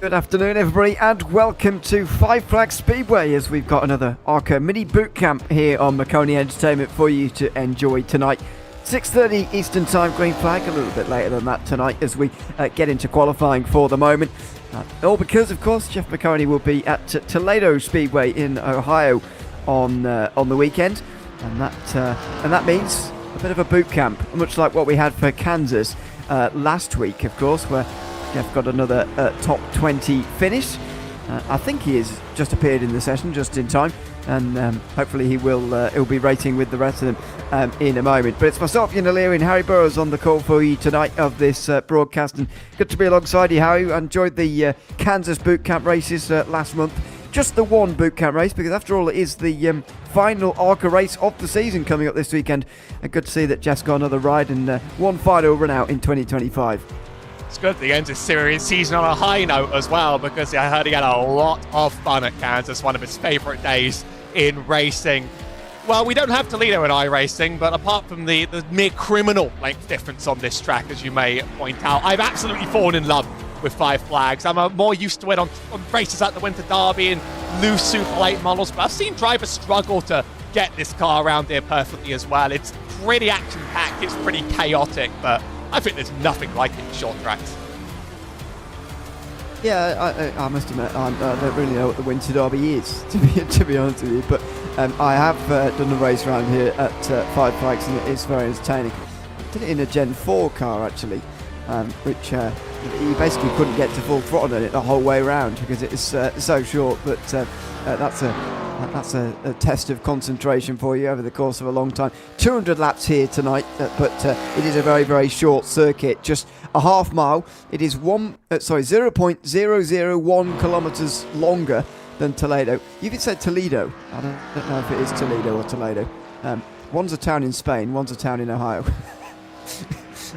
Good afternoon, everybody, and welcome to Five Flags Speedway as we've got another ARCA mini boot camp here on Maconi Entertainment for you to enjoy tonight. 6:30 Eastern Time, green flag, a little bit later than that tonight as we get into qualifying for the moment. All because, of course, Jeff Maconi will be at Toledo Speedway in Ohio on the weekend, and that means a bit of a boot camp, much like what we had for Kansas last week, of course, where Jeff got another top 20 finish. I think he has just appeared in the session just in time, and hopefully he'll be racing with the rest of them in a moment. But it's myself, Ian O'Leary, and Harry Burrows on the call for you tonight of this broadcast, and good to be alongside you, Harry. I enjoyed the Kansas boot camp races last month. Just the one boot camp race, because after all it is the final ARCA race of the season coming up this weekend. And good to see that Jeff's got another ride and one final run out in 2025. It's good to end this series season on a high note as well, because I heard he had a lot of fun at Kansas, one of his favourite days in racing. Well, we don't have Toledo in iRacing, but apart from the mere criminal length difference on this track, as you may point out, I've absolutely fallen in love with Five Flags. I'm more used to it on races like the Winter Derby and loose Super Late models, but I've seen drivers struggle to get this car around here perfectly as well. It's pretty action-packed, it's pretty chaotic, but I think there's nothing like it in short tracks. Yeah, I must admit, I don't really know what the Winter Derby is, to be honest with you, but I have done a race around here at Five Flags, and it is very entertaining. I did it in a Gen 4 car, actually, which you basically couldn't get to full throttle in it the whole way around because it is so short, but that's a test of concentration for you over the course of a long time. 200 laps here tonight, but it is a very, very short circuit, just a half mile. It is 0.001 kilometers longer than Toledo. You even said Toledo. I don't know if it is Toledo or Toledo. One's a town in Spain, one's a town in Ohio.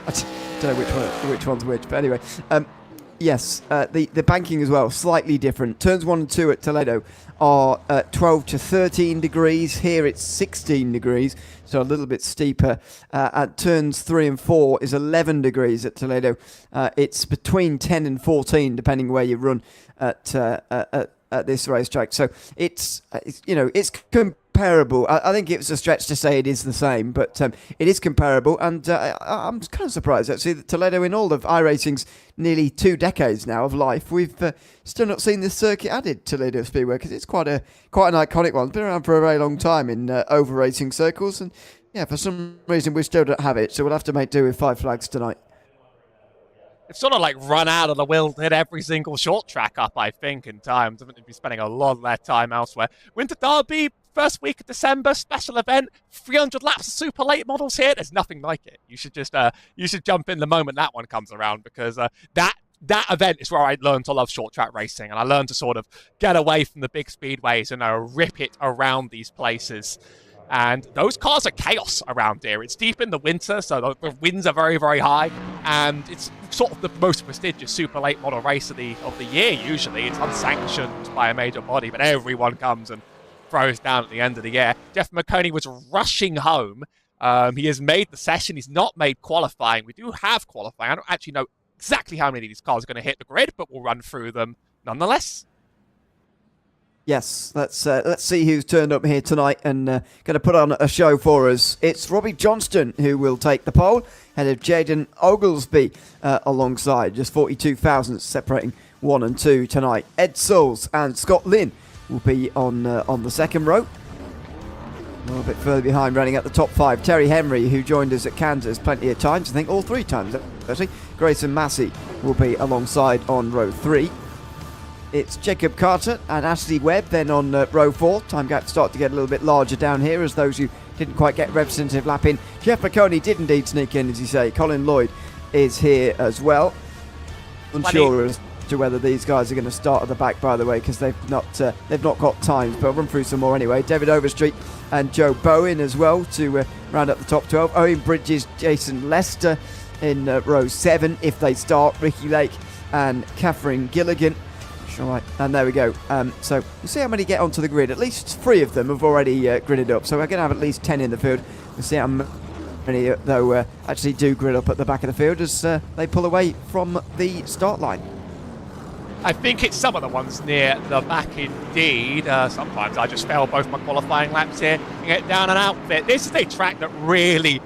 I don't know which one's which, but anyway. Yes, the banking as well, slightly different. Turns 1 and 2 at Toledo are 12 to 13 degrees. Here it's 16 degrees, so a little bit steeper. At turns 3 and 4 is 11 degrees at Toledo. It's between 10 and 14, depending where you run at this racetrack. So it's comparable. I think it's a stretch to say it is the same, but it is comparable, and I'm kind of surprised actually that Toledo, in all of iRacing's nearly 2 decades now of life, we've still not seen this circuit added to Toledo Speedway, because it's quite an iconic one. It's been around for a very long time in over racing circles, and yeah, for some reason we still don't have it, so we'll have to make do with Five Flags tonight. It's sort of like run out of the will to hit every single short track up, I think, in time. They'll be spending a lot of their time elsewhere. Winter Derby, first week of December, special event, 300 laps of super late models here. There's nothing like it. You should just jump in the moment that one comes around, because that event is where I learned to love short track racing, and I learned to sort of get away from the big speedways and rip it around these places. And those cars are chaos around here. It's deep in the winter, so the winds are very, very high, and it's sort of the most prestigious super late model race of the year. Usually, it's unsanctioned by a major body, but everyone comes and throws down at the end of the year. Jeff Maconi was rushing home. He has made the session. He's not made qualifying. We do have qualifying. I don't actually know exactly how many of these cars are going to hit the grid, but we'll run through them nonetheless. Yes, let's see who's turned up here tonight and going to put on a show for us. It's Robbie Johnston who will take the pole, ahead of Jaden Oglesby alongside. Just 42 thousandths separating 1 and 2 tonight. Ed Souls and Scott Lynn will be on the second row. A little bit further behind, running at the top 5. Terry Henry, who joined us at Kansas plenty of times, I think all 3 times actually. Grayson Massey will be alongside on row 3. It's Jacob Carter and Ashley Webb then on row 4. Time gaps start to get a little bit larger down here as those who didn't quite get representative lap in. Jeff Maconi did indeed sneak in, as you say. Colin Lloyd is here as well. Unsure as to whether these guys are going to start at the back, by the way, because they've not got times, but I'll run through some more anyway. David Overstreet and Joe Bowen as well to round up the top 12. Owen Bridges, Jason Lester in row 7 if they start. Ricky Lake and Catherine Gilligan. All right, and there we go. So we'll see how many get onto the grid. At least 3 of them have already gridded up, so we're going to have at least 10 in the field. We'll see how many, though, actually do grid up at the back of the field as they pull away from the start line. I think it's some of the ones near the back indeed. Sometimes I just fail both my qualifying laps here and get down and out of it. This is a track that really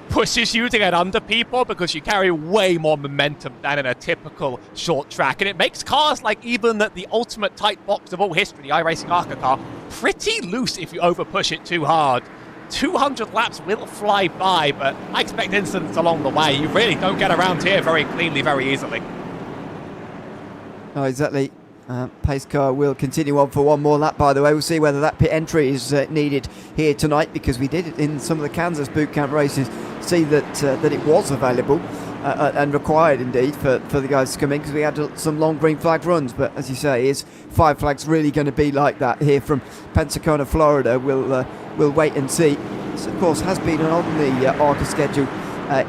pushes you to get under people because you carry way more momentum than in a typical short track, and it makes cars like even the ultimate tight box of all history, the iRacing ARCA car, pretty loose if you over push it too hard. 200 laps will fly by, but I expect incidents along the way. You really don't get around here very cleanly, very easily. Oh, exactly. Pace car will continue on for one more lap, by the way. We'll see whether that pit entry is needed here tonight, because we did in some of the Kansas boot camp races see that it was available and required indeed for the guys to come in, because we had some long green flag runs. But as you say, is 5 flags really going to be like that here from Pensacola, Florida? We'll wait and see. This, of course, has been on the ARCA schedule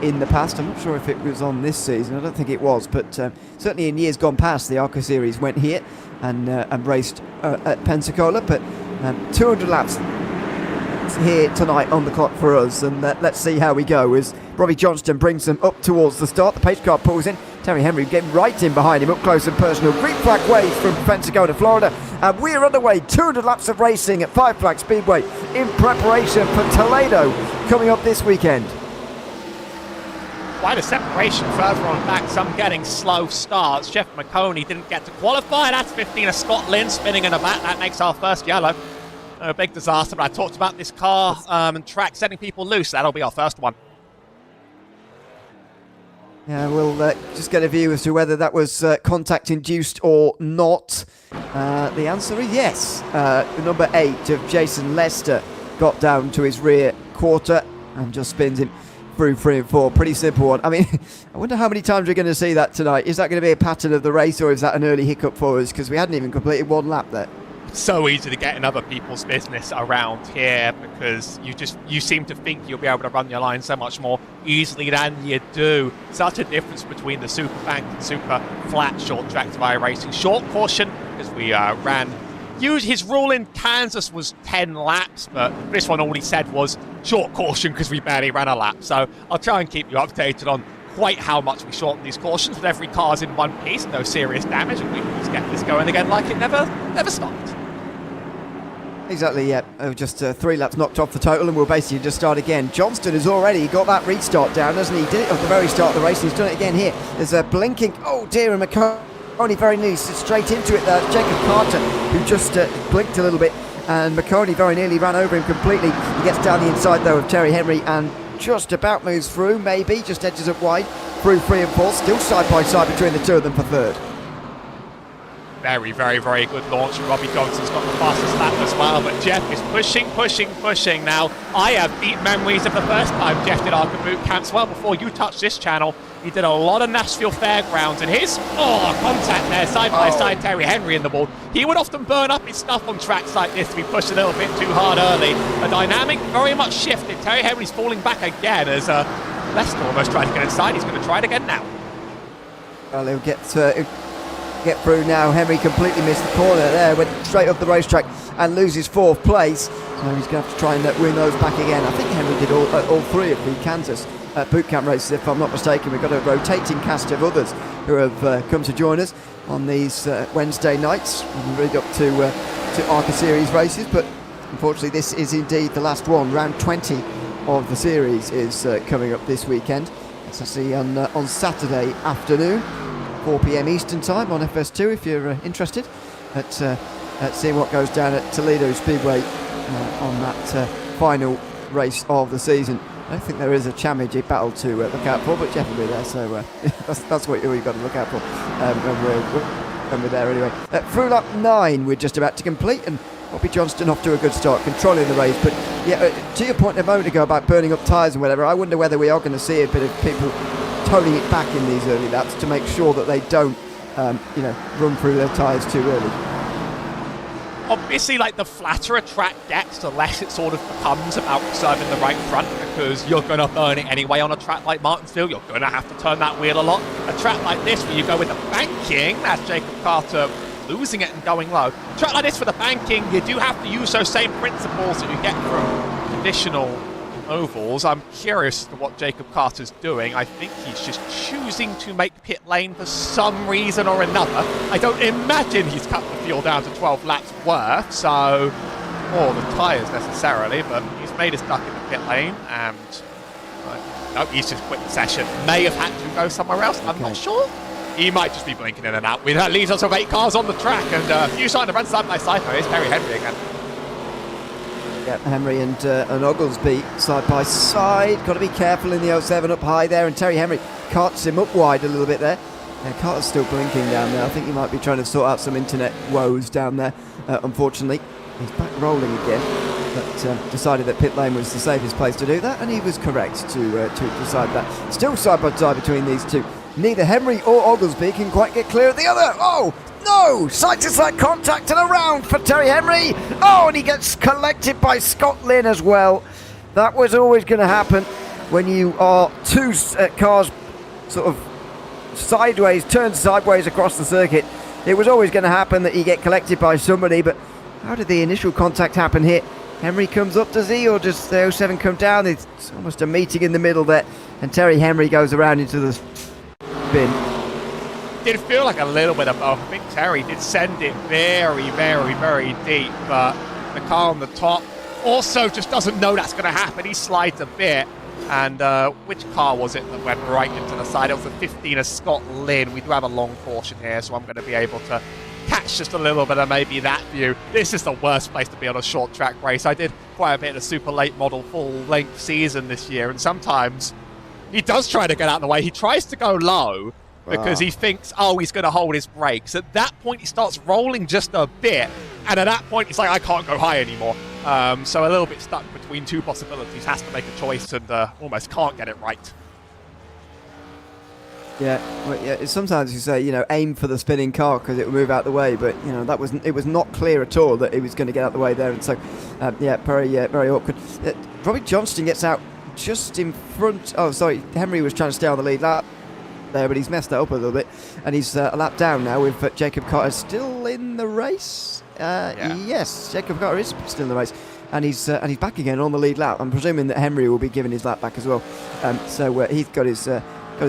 in the past. I'm not sure if it was on this season. I don't think it was, but certainly in years gone past, the ARCA series went here and raced at Pensacola. But 200 laps here tonight on the clock for us, and let's see how we go as Robbie Johnston brings them up towards the start. The pace car pulls in. Terry Henry getting right in behind him, up close and personal. Green flag wave from Pensacola, Florida, and we're underway. 200 laps of racing at 5 Flag Speedway in preparation for Toledo coming up this weekend. Quite a separation further on back, some getting slow starts. Jeff Maconi didn't get to qualify. That's 15 of Scott Lynn spinning in the back. That makes our first yellow. A big disaster, but I talked about this car and track setting people loose. That'll be our first one. Yeah, we'll just get a view as to whether that was contact induced or not. The answer is yes. Number 8 of Jason Lester got down to his rear quarter and just spins him through 3 and 4. Pretty simple one. I mean, I wonder how many times we're going to see that tonight. Is that going to be a pattern of the race, or is that an early hiccup for us? Because we hadn't even completed one lap there. So easy to get in other people's business around here, because you seem to think you'll be able to run your line so much more easily than you do. Such a difference between the super banked and super flat short tracks of iRacing. Short caution, because we ran. His rule in Kansas was 10 laps, but this one all he said was short caution because we barely ran a lap. So I'll try and keep you updated on quite how much we shorten these cautions, but every car's in one piece, no serious damage, and we can just get this going again like it never stopped. Exactly, yeah. Just 3 laps knocked off the total, and we'll basically just start again. Johnston has already got that restart down, hasn't he? He did it at the very start of the race, and he's done it again here. There's a blinking, oh dear, and Maconi very nearly straight into it there. Jacob Carter, who just blinked a little bit, and Maconi very nearly ran over him completely. He gets down the inside, though, of Terry Henry, and just about moves through, maybe, just edges up wide, through 3 and 4, still side by side between the two of them for third. Very, very, very good launch. Robbie Johnston's got the fastest lap as well, but Jeff is pushing now. I have deep memories of the first time Jeff did ARCA boot camps. Well, before you touched this channel, he did a lot of Nashville Fairgrounds, and his contact there, side by side, Terry Henry in the wall. He would often burn up his stuff on tracks like this if he pushed a little bit too hard early. The dynamic very much shifted. Terry Henry's falling back again as Lester almost tried to get inside. He's going to try it again now. Well, he'll get through now. Henry completely missed the corner there, went straight up the racetrack and loses 4th place. So he's going to have to try and win those back again. I think Henry did all 3 of the Kansas boot camp races, if I'm not mistaken. We've got a rotating cast of others who have come to join us on these Wednesday nights. We've really up to ARCA series races, but unfortunately this is indeed the last one. Round 20 of the series is coming up this weekend. It's actually on Saturday afternoon, 4 p.m. Eastern time on FS2 if you're interested at seeing what goes down at Toledo Speedway on that final race of the season. I don't think there is a championship battle to look out for, but Jeff will be there, so that's what you've got to look out for when we're there anyway. Through lap 9 we're just about to complete, and Robbie Johnston off to a good start, controlling the race. But yeah, to your point a moment ago about burning up tyres and whatever, I wonder whether we are going to see a bit of people toning it back in these early laps to make sure that they don't run through their tyres too early. Obviously, the flatter a track gets, the less it sort of becomes about serving the right front, because you're going to burn it anyway on a track like Martinsville. You're going to have to turn that wheel a lot. A track like this, where you go with the banking, that's Jacob Carter losing it and going low. A track like this for the banking, you do have to use those same principles that you get from traditional ovals. I'm curious as to what Jacob Carter's doing. I think he's just choosing to make pit lane for some reason or another. I don't imagine he's cut the fuel down to 12 laps worth, so, or the tyres necessarily, but he's made us duck in the pit lane, and no, he's just quit the session. May have had to go somewhere else, I'm not sure. He might just be blinking in and out. That leaves us with 8 cars on the track, and a few signs of run side by side. It's Terry Henry again. Yeah, Henry and Oglesby side by side. Got to be careful in the 07 up high there, and Terry Henry carts him up wide a little bit there. Yeah, Carter's still blinking down there. I think he might be trying to sort out some internet woes down there, unfortunately. He's back rolling again, but decided that pit lane was the safest place to do that, and he was correct to decide that. Still side by side between these two. Neither Henry or Oglesby can quite get clear of the other. Oh, no! Side-to-side contact and around for Terry Henry. Oh, and he gets collected by Scott Lynn as well. That was always going to happen when you are two cars sort of sideways, turned sideways across the circuit. It was always going to happen that you get collected by somebody, but how did the initial contact happen here? Henry comes up, does he, or does the 07 come down? It's almost a meeting in the middle there, and Terry Henry goes around into the bin. Did feel like a little bit of both. I think Terry did send it very, very, very deep, but the car on the top also just doesn't know that's going to happen. He slides a bit, and which car was it that went right into the side? It was the 15 of Scott Lynn. We do have a long portion here, so I'm going to be able to catch just a little bit of maybe that view. This is the worst place to be on a short track race. I did quite a bit of the super late model full length season this year, and sometimes he does try to get out of the way. He tries to go low because he thinks, oh, he's going to hold his brakes. At that point, he starts rolling just a bit, and at that point, he's like, I can't go high anymore. So a little bit stuck between two possibilities, has to make a choice, and almost can't get it right. Yeah, well, yeah. Sometimes you say, aim for the spinning car because it will move out the way, but it was not clear at all that he was going to get out the way there, and so very awkward. Robbie Johnston gets out just in front. Oh, sorry, Henry was trying to stay on the lead lap there, but he's messed that up a little bit, and he's a lap down now with Jacob Carter still in the race. Yes, Jacob Carter is still in the race, and he's back again on the lead lap. I'm presuming that Henry will be giving his lap back as well. So he's got his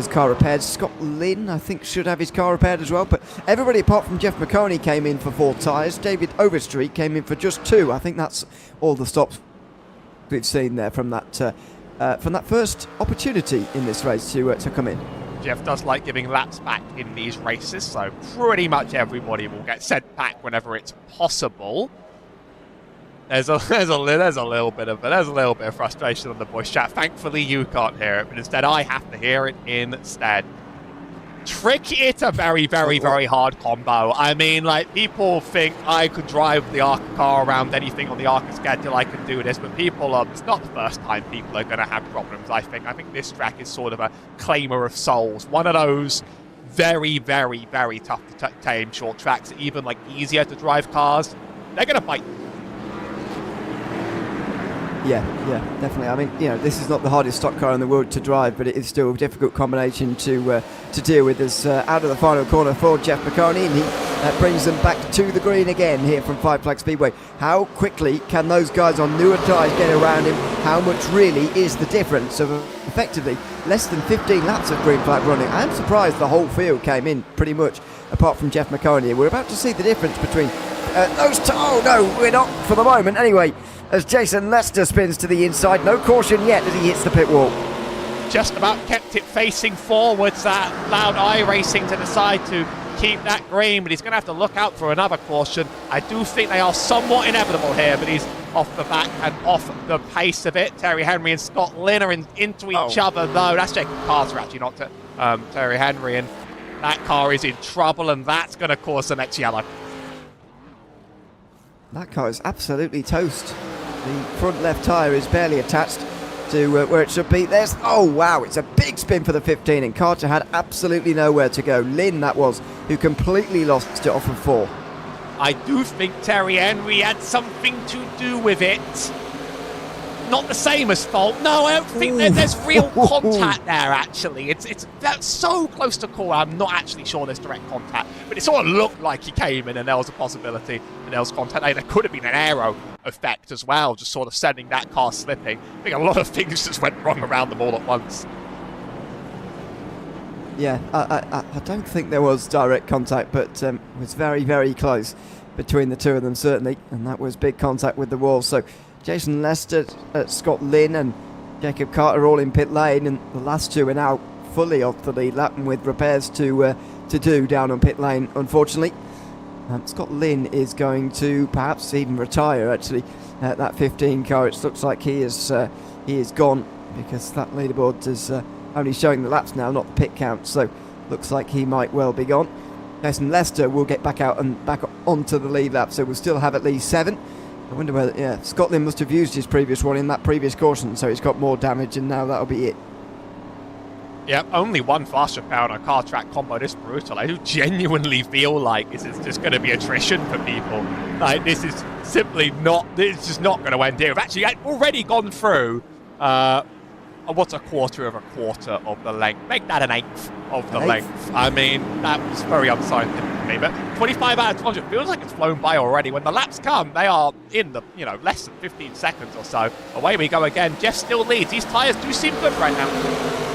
car repaired. Scott Lynn, I think, should have his car repaired as well. But everybody apart from Jeff Maconi came in for 4 tyres. David Overstreet came in for just 2. I think that's all the stops we've seen there from that first opportunity in this race to come in. Jeff does like giving laps back in these races, so pretty much everybody will get sent back whenever it's possible. There's a little bit of frustration on the voice chat. Thankfully, you can't hear it, but instead I have to hear it instead. Tricky, it's a very, very, very hard combo. I mean, like, people think I could drive the ARCA car around anything on the ARCA schedule. I could do this, but it's not the first time people are going to have problems, I think. I think this track is sort of a claimer of souls. One of those very, very, very tough to tame short tracks, even, like, easier to drive cars. They're going to fight. Yeah, definitely. I mean, this is not the hardest stock car in the world to drive, but it is still a difficult combination to deal with. As out of the final corner for Jeff Maconi, and he brings them back to the green again here from Five Flag Speedway. How quickly can those guys on newer tyres get around him? How much really is the difference of effectively less than 15 laps of green flag running? I'm surprised the whole field came in pretty much, apart from Jeff Maconi. We're about to see the difference between those two. Oh no, we're not for the moment. Anyway, as Jason Lester spins to the inside, no caution yet as he hits the pit wall. Just about kept it facing forwards, that loud eye racing to the side to keep that green, but he's going to have to look out for another caution. I do think they are somewhat inevitable here, but he's off the back and off the pace of it. Terry Henry and Scott Lynn are into each other, though. That's Jacob Carter, actually, not Terry Henry, and that car is in trouble, and that's going to cause the next yellow. That car is absolutely toast. The front left tyre is barely attached to where it should be. Oh wow, it's a big spin for the 15, and Carter had absolutely nowhere to go. Lynn, that was, who completely lost it off of 4. I do think Terry Henry had something to do with it. Not the same as fault. No, I don't think there's real contact there, actually. That's so close to call. I'm not actually sure there's direct contact, but it sort of looked like he came in and there was a possibility that there was contact. There could have been an aero effect as well, just sort of sending that car slipping. I think a lot of things just went wrong around them all at once. Yeah, I don't think there was direct contact, but it was very, very close between the two of them, certainly, and that was big contact with the wall. So Jason Lester, Scott Lynn and Jacob Carter all in pit lane, and the last two are now fully off the lead lap and with repairs to do down on pit lane, unfortunately. Scott Lynn is going to perhaps even retire, actually, that 15 car. It looks like he is gone, because that leaderboard is only showing the laps now, not the pit count, so looks like he might well be gone. Jason Lester will get back out and back onto the lead lap, so we'll still have at least 7. I wonder whether, yeah, Scott Lynn must have used his previous one in that previous caution, so he's got more damage, and now that'll be it. Yeah, only one fast repair on a car track combo this brutal. I do genuinely feel like this is just going to be attrition for people. Like, this is simply not, it's just not going to end here. We've actually already gone through, what's a quarter of the length? Make that an eighth of the length. I mean, that was very unscientific for me, but 25 out of 200 feels like it's flown by already. When the laps come, they are in the, less than 15 seconds or so. Away we go again. Jeff still leads. These tyres do seem good right now.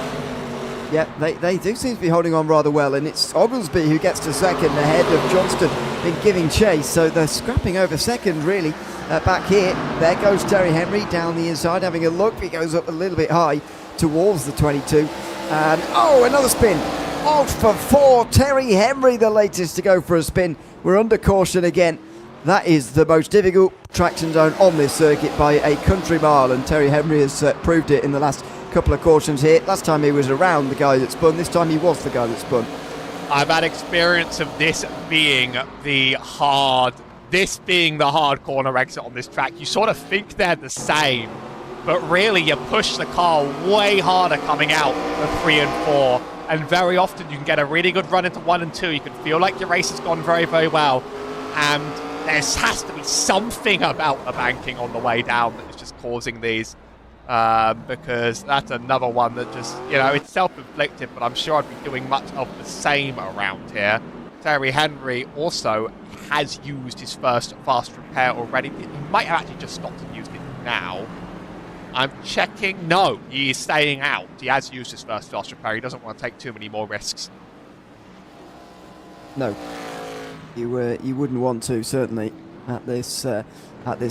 Yeah, they do seem to be holding on rather well, and it's Oglesby who gets to second ahead of Johnston in giving chase, so they're scrapping over second, really, back here. There goes Terry Henry down the inside, having a look. He goes up a little bit high towards the 22, and another spin. Off for 4, Terry Henry, the latest to go for a spin. We're under caution again. That is the most difficult traction zone on this circuit by a country mile, and Terry Henry has proved it in the last couple of cautions here. Last time he was around the guy that spun, this time he was the guy that spun. I've had experience of this being the hard corner exit on this track. You sort of think they're the same, but really you push the car way harder coming out of 3 and 4, and very often you can get a really good run into 1 and 2. You can feel like your race has gone very, very well, and there has to be something about the banking on the way down that is just causing these. Because that's another one that just, it's self-inflicted, but I'm sure I'd be doing much of the same around here. Terry Henry also has used his first fast repair already. He might have actually just stopped and used it now. I'm checking. No, he is staying out. He has used his first fast repair. He doesn't want to take too many more risks. No, you wouldn't want to, certainly, at this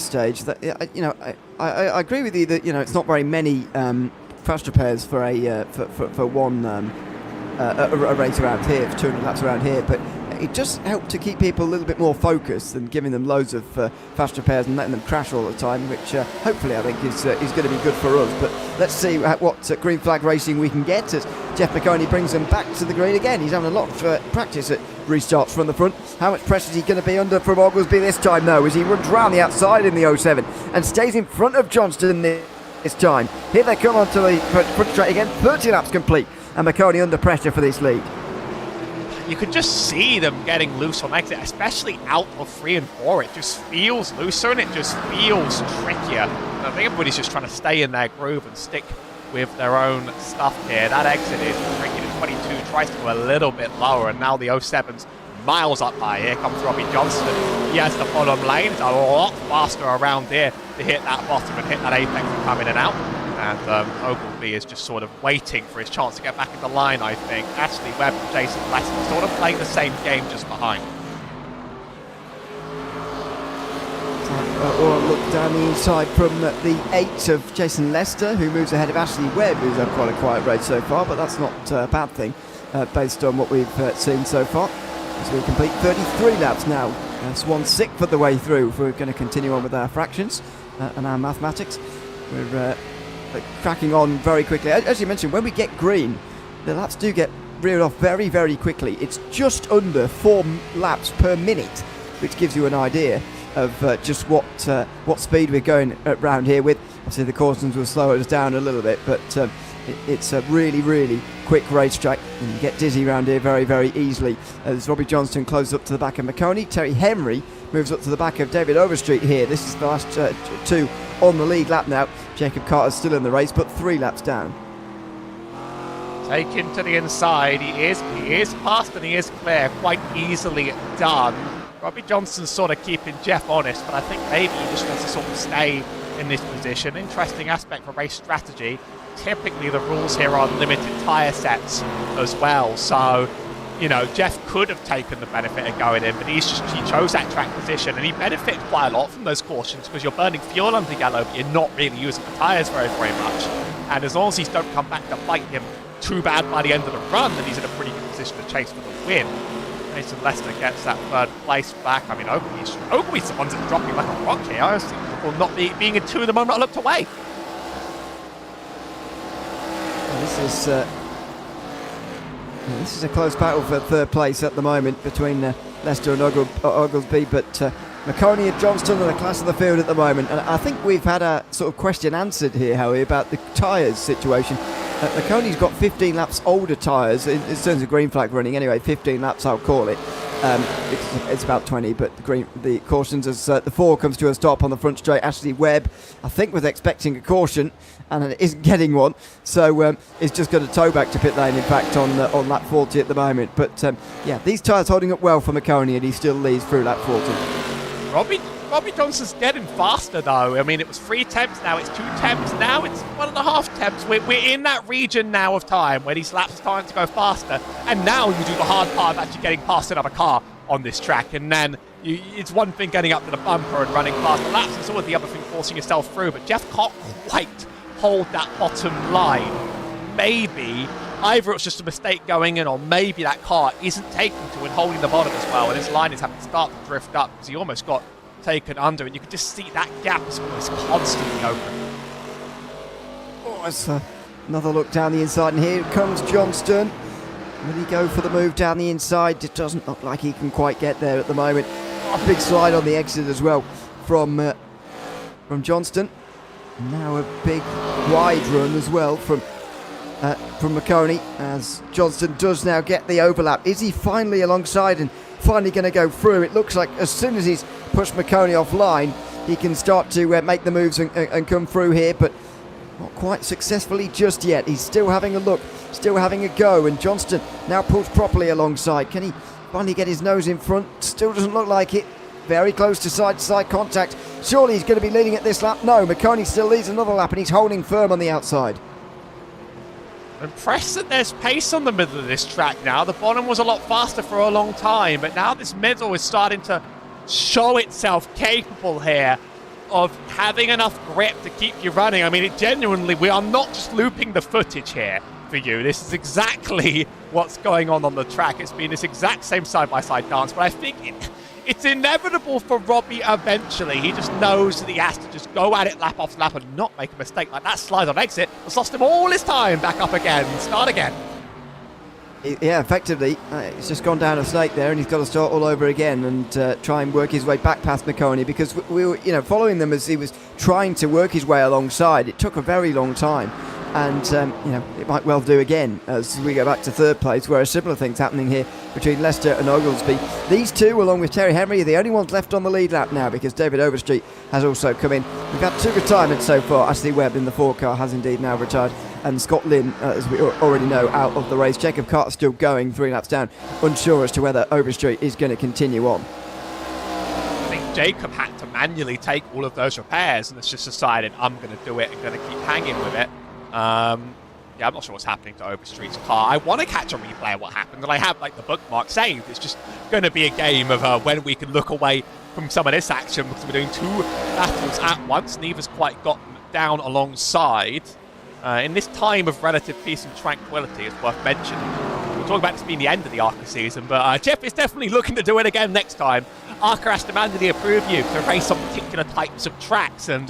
stage. That, I agree with you that it's not very many fast repairs for one a race around here, for 200 laps around here, but it just helped to keep people a little bit more focused than giving them loads of fast repairs and letting them crash all the time, which hopefully I think is going to be good for us. But let's see what green flag racing we can get as Jeff Maconi brings them back to the green again. He's having a lot of practice at restarts from the front. How much pressure is he going to be under from Oglesby this time, though, as he runs round the outside in the 07 and stays in front of Johnston this time. Here they come onto the front straight again. 30 laps complete, and Maconi under pressure for this lead. You could just see them getting loose on exit, especially out of 3 and 4. It just feels looser and it just feels trickier. And I think everybody's just trying to stay in their groove and stick with their own stuff here. That exit is tricky. The 22 tries to go a little bit lower, and now the 07's miles up high. Here comes Robbie Johnston. He has the bottom lane. It's a lot faster around here to hit that bottom and hit that apex and come in and out. And Oglesby is just sort of waiting for his chance to get back in the line, I think. Ashley Webb and Jason Lester sort of playing the same game just behind. Or a look down the inside from the 8 of Jason Lester, who moves ahead of Ashley Webb, who's had quite a quiet race so far, but that's not a bad thing based on what we've seen so far. As we complete 33 laps now. That's 1/6 of the way through if we're going to continue on with our fractions and our mathematics. We're cracking on very quickly. As you mentioned, when we get green, the laps do get reared off very, very quickly. It's just under 4 laps per minute, which gives you an idea of just what speed we're going around here with. Obviously, the cautions will slow us down a little bit, but it's a really, really quick racetrack, and you get dizzy around here very, very easily. As Robbie Johnston closes up to the back of Maconi, Terry Henry moves up to the back of David Overstreet here. This is the last 2 on the lead lap now. Jacob Carter's still in the race, but 3 laps down. Taken to the inside. He is past and he is clear. Quite easily done. Robbie Johnston's sort of keeping Jeff honest, but I think maybe he just wants to sort of stay in this position. Interesting aspect for race strategy. Typically the rules here are limited tyre sets as well, so you know, Jeff could have taken the benefit of going in, but he chose that track position, and he benefited quite a lot from those cautions because you're burning fuel under yellow, but you're not really using the tyres very much. And as long as these don't come back to bite him too bad by the end of the run, then he's in a pretty good position to chase for the win. Mason Lester gets that third place back. I mean, Ogilvy's the ones that are dropping like a rock here. I was thinking of not being in two of the moment I looked away. This is a close battle for third place at the moment between Leicester and Oglesby, but Maconi and Johnston are the class of the field at the moment, and I think we've had a sort of question answered here, Howie, about the tyres situation. Maconi's got 15 laps older tyres in terms of green flag running. Anyway, 15 laps I'll call it. It's about 20, but the cautions as the 4 comes to a stop on the front straight. Ashley Webb, I think, was expecting a caution and isn't getting one, so is just going to tow back to pit lane, in fact, on lap 40 at the moment. But yeah, these tyres holding up well for Maconi, and he still leads through lap 40. Robbie Johnston's getting faster though. I mean, it was 3 temps, now it's 2 temps, now it's 1.5 temps. We're in that region now of time where these laps are starting to go faster, and now you do the hard part of actually getting past another car on this track, and then it's one thing getting up to the bumper and running past the laps, it's always the other thing forcing yourself through, but Jeff can't quite hold that bottom line. Maybe either it's just a mistake going in, or maybe that car isn't taking to and holding the bottom as well, and his line is having to start to drift up because he almost got taken under, and you can just see that gap is almost constantly open. Oh, it's another look down the inside, and here comes Johnston. Will he go for the move down the inside? It doesn't look like he can quite get there at the moment. Oh, a big slide on the exit as well from Johnston. Now a big wide run as well from Maconi, as Johnston does now get the overlap. Is he finally alongside and finally going to go through? It looks like as soon as he's pushed Maconi offline, he can start to make the moves and come through here, but not quite successfully just yet. He's still having a look, still having a go, and Johnston now pulls properly alongside. Can he finally get his nose in front? Still doesn't look like it. Very close to side-to-side contact. Surely he's going to be leading at this lap. No, Maconi still leads another lap, and he's holding firm on the outside. I'm impressed that there's pace on the middle of this track now. The bottom was a lot faster for a long time, but now this middle is starting to show itself capable here of having enough grip to keep you running. I mean, it genuinely, we are not just looping the footage here for you. This is exactly what's going on the track. It's been this exact same side-by-side dance, but I think it's inevitable for Robbie eventually. He just knows that he has to just go at it lap after lap and not make a mistake. Like that slide on exit has lost him all his time. Back up again, start again. Yeah, effectively, he's just gone down a snake there, and he's got to start all over again and try and work his way back past Maconi, because we were, following them as he was trying to work his way alongside. It took a very long time, and it might well do again as we go back to third place, where a similar thing's happening here between Leicester and Oglesby. These two, along with Terry Henry, are the only ones left on the lead lap now, because David Overstreet has also come in. We've had 2 retirements so far. Ashley Webb in the 4 car has indeed now retired, and Scott Lynn, as we already know, out of the race. Jacob Carter still going 3 laps down, unsure as to whether Overstreet is going to continue on. I think Jacob had to manually take all of those repairs and has just decided, I'm going to do it and going to keep hanging with it. Yeah, I'm not sure what's happening to Overstreet's car. I want to catch a replay of what happened, and I have the bookmark saved. It's just going to be a game of when we can look away from some of this action, because we're doing 2 battles at once. Neither's quite gotten down alongside. In this time of relative peace and tranquility, it's worth mentioning. We're talking about this being the end of the ARCA season, but Jeff is definitely looking to do it again next time. ARCA has to manually approve you to race on particular types of tracks, and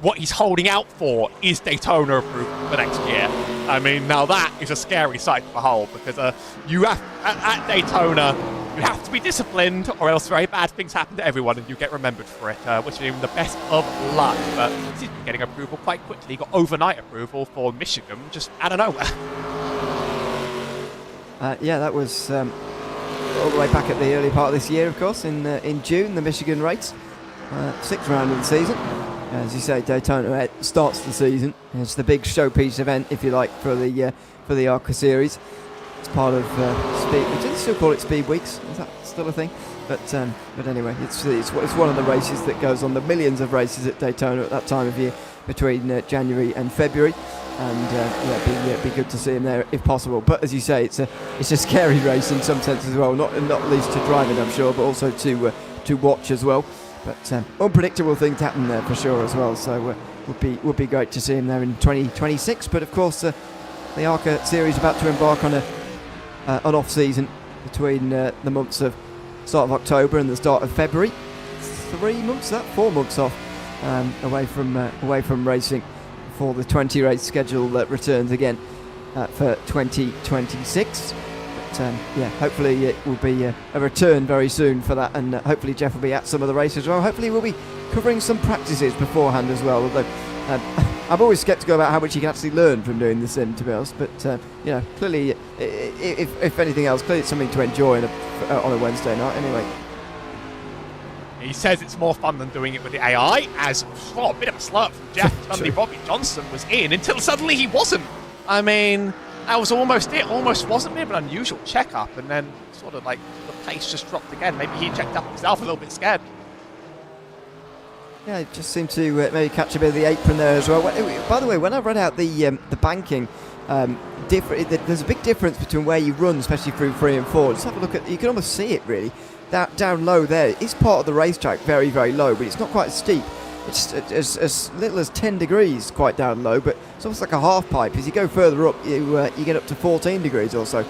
what he's holding out for is Daytona approval for next year. I mean, now that is a scary sight to behold, because you have at Daytona, you have to be disciplined, or else very bad things happen to everyone and you get remembered for it, which is even the best of luck. But he's been getting approval quite quickly. He got overnight approval for Michigan just out of nowhere. Yeah, that was all the way back at the early part of this year, of course, in June, the Michigan race, 6th round of the season. As you say, Daytona starts the season. It's the big showpiece event, if you like, for the ARCA series. It's part of Speed. Do they still call it Speed Weeks? Is that still a thing? But anyway, it's one of the races that goes on. The millions of races at Daytona at that time of year between January and February, and it'd be good to see him there if possible. But as you say, it's a scary race in some sense as well. Not least to drive it, I'm sure, but also to watch as well. But unpredictable things happen there for sure as well. So would be great to see him there in 2026. But of course, the ARCA series about to embark on an off season between the months of start of October and the start of February. 4 months off away from racing before the 20 race schedule that returns again for 2026. But hopefully it will be a return very soon for that, and hopefully Jeff will be at some of the races as well. Hopefully we'll be covering some practices beforehand as well, although I'm always sceptical about how much you can actually learn from doing the sim, to be honest. But clearly, if anything else, clearly it's something to enjoy on a Wednesday night anyway. He says it's more fun than doing it with the AI, as a bit of a slurp from Jeff. Suddenly Robbie Johnson was in until suddenly he wasn't. I mean, that was almost it. Almost wasn't a bit of an unusual checkup, and then sort of like the pace just dropped again. Maybe he checked up himself a little bit scared. Yeah, it just seemed to maybe catch a bit of the apron there as well. By the way, when I read out the banking, there's a big difference between where you run, especially through 3 and 4. Just have a look at, you can almost see it really. That down low there is part of the racetrack, very, very low, but it's not quite steep. It's as little as 10 degrees quite down low, but it's almost like a half pipe. As you go further up, you get up to 14 degrees or so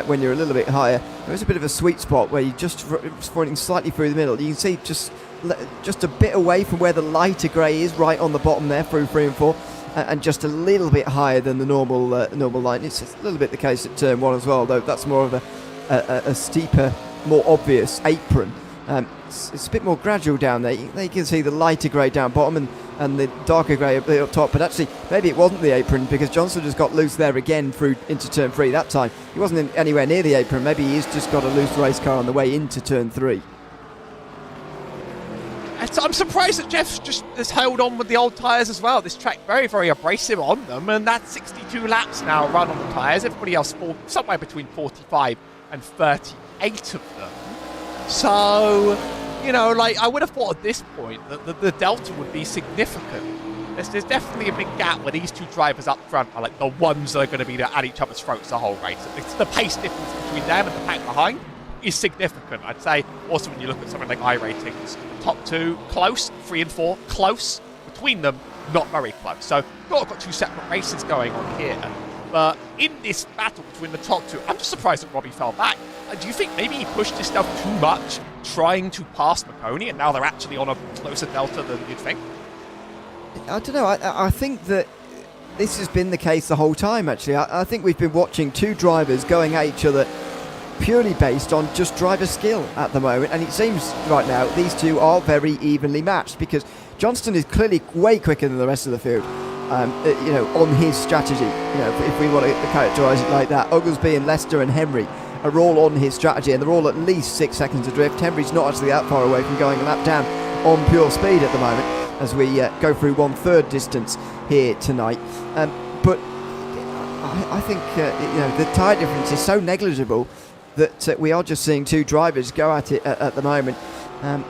when you're a little bit higher. There is a bit of a sweet spot where you just running slightly through the middle. You can see just a bit away from where the lighter grey is, right on the bottom there through 3 and 4, and just a little bit higher than the normal line. It's a little bit the case at turn 1 as well, though that's more of a steeper, more obvious apron. It's a bit more gradual down there. You can see the lighter grey down bottom and the darker grey up top, but actually maybe it wasn't the apron, because Johnson just got loose there again through into turn 3 that time. He wasn't anywhere near the apron. Maybe he's just got a loose race car on the way into turn 3. I'm surprised that Jeff just has held on with the old tyres as well. This track very, very abrasive on them, and that's 62 laps now run on the tyres. Everybody else somewhere between 45 and 38 of them. So, I would have thought at this point that the delta would be significant. There's definitely a big gap where these two drivers up front are like the ones that are going to be at each other's throats the whole race. It's the pace difference between them and the pack behind is significant. I'd say also when you look at something like iRatings, top 2 close, 3 and 4 close, between them not very close. So we've got 2 separate races going on here. But in this battle between the top 2, I'm just surprised that Robbie fell back. Do you think maybe he pushed himself too much trying to pass Maconi, and now they're actually on a closer delta than you'd think? I don't know. I think that this has been the case the whole time, actually. I think we've been watching 2 drivers going at each other purely based on just driver skill at the moment, and it seems right now these 2 are very evenly matched, because Johnston is clearly way quicker than the rest of the field. On his strategy, if we want to characterise it like that. Oglesby and Lester and Henry are all on his strategy, and they're all at least 6 seconds adrift. Henry's not actually that far away from going a lap down on pure speed at the moment as we go through 1/3 distance here tonight. But I think the tyre difference is so negligible that we are just seeing 2 drivers go at it at the moment.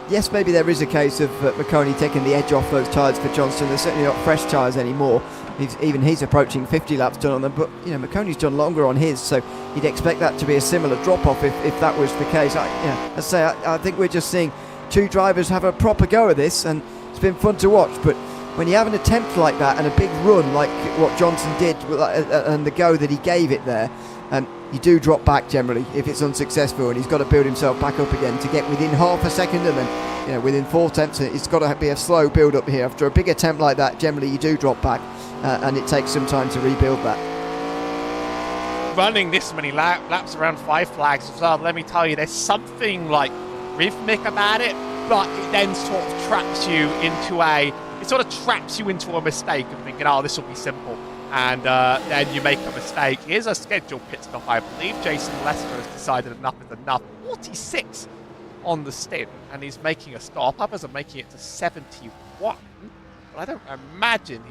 Yes, maybe there is a case of Maconi taking the edge off those tyres for Johnston. They're certainly not fresh tyres anymore. He's approaching 50 laps done on them, but Maconi's done longer on his, so you'd expect that to be a similar drop-off if that was the case. I think we're just seeing 2 drivers have a proper go at this, and it's been fun to watch. But when you have an attempt like that and a big run like what Johnson did and the go that he gave it there, you do drop back generally if it's unsuccessful, and he's got to build himself back up again to get within half a second, and then within 4 attempts it's got to be a slow build up here. After a big attempt like that, generally you do drop back, and it takes some time to rebuild that. Running this many laps around 5 flags as well, let me tell you, there's something like rhythmic about it, but it then sort of traps you into a mistake of thinking, oh, this will be simple. And then you make a mistake. Here's a scheduled pit stop, I believe. Jason Lester has decided enough is enough. 46 on the stint, and he's making a stop. Others are making it to 71. But I don't imagine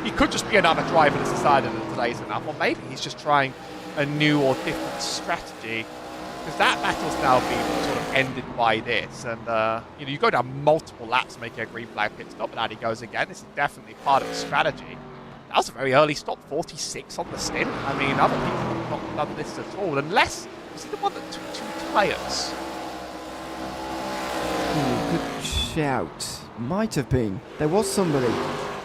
he could just be another driver that's decided that today's enough, or maybe he's just trying a new or different strategy, because that battle's now been sort of ended by this. And, you go down multiple laps making a green flag pit stop, and out he goes again. This is definitely part of the strategy. That was a very early stop, 46 on the stint. I mean, other people have not done this at all, unless, was he the one that took 2 tyres? Good shout. Might have been. There was somebody.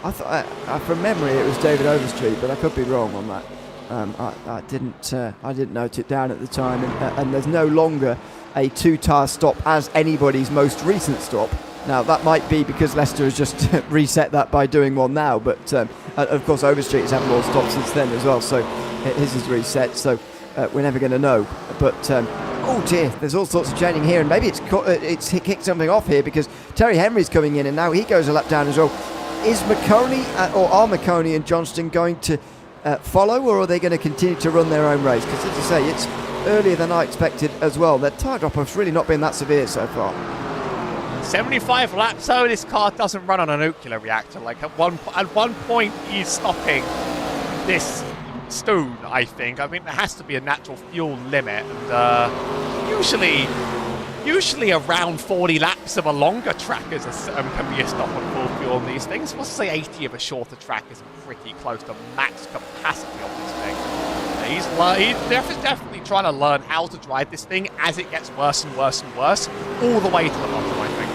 I thought, from memory, it was David Overstreet, but I could be wrong on that. I didn't note it down at the time, and there's no longer a 2-tyre stop as anybody's most recent stop. Now that might be because Leicester has just reset that by doing one now, but of course Overstreet has had more stops since then as well, so his is reset. So we're never going to know. But oh dear, there's all sorts of changing here, and maybe it's kicked something off here because Terry Henry's coming in, and now he goes a lap down as well. Is Maconi or are Maconi and Johnston going to follow, or are they going to continue to run their own race? Because as I say, it's earlier than I expected as well. Their tyre drop-off's really not been that severe so far. 75 laps, so this car doesn't run on a nuclear reactor. Like at one point, he's stopping this soon, I think. I mean, there has to be a natural fuel limit, and usually around 40 laps of a longer track can be a stop on full fuel on these things. Let's say 80 of a shorter track is pretty close to max capacity of this thing. He's definitely trying to learn how to drive this thing as it gets worse and worse and worse, all the way to the bottom, I think.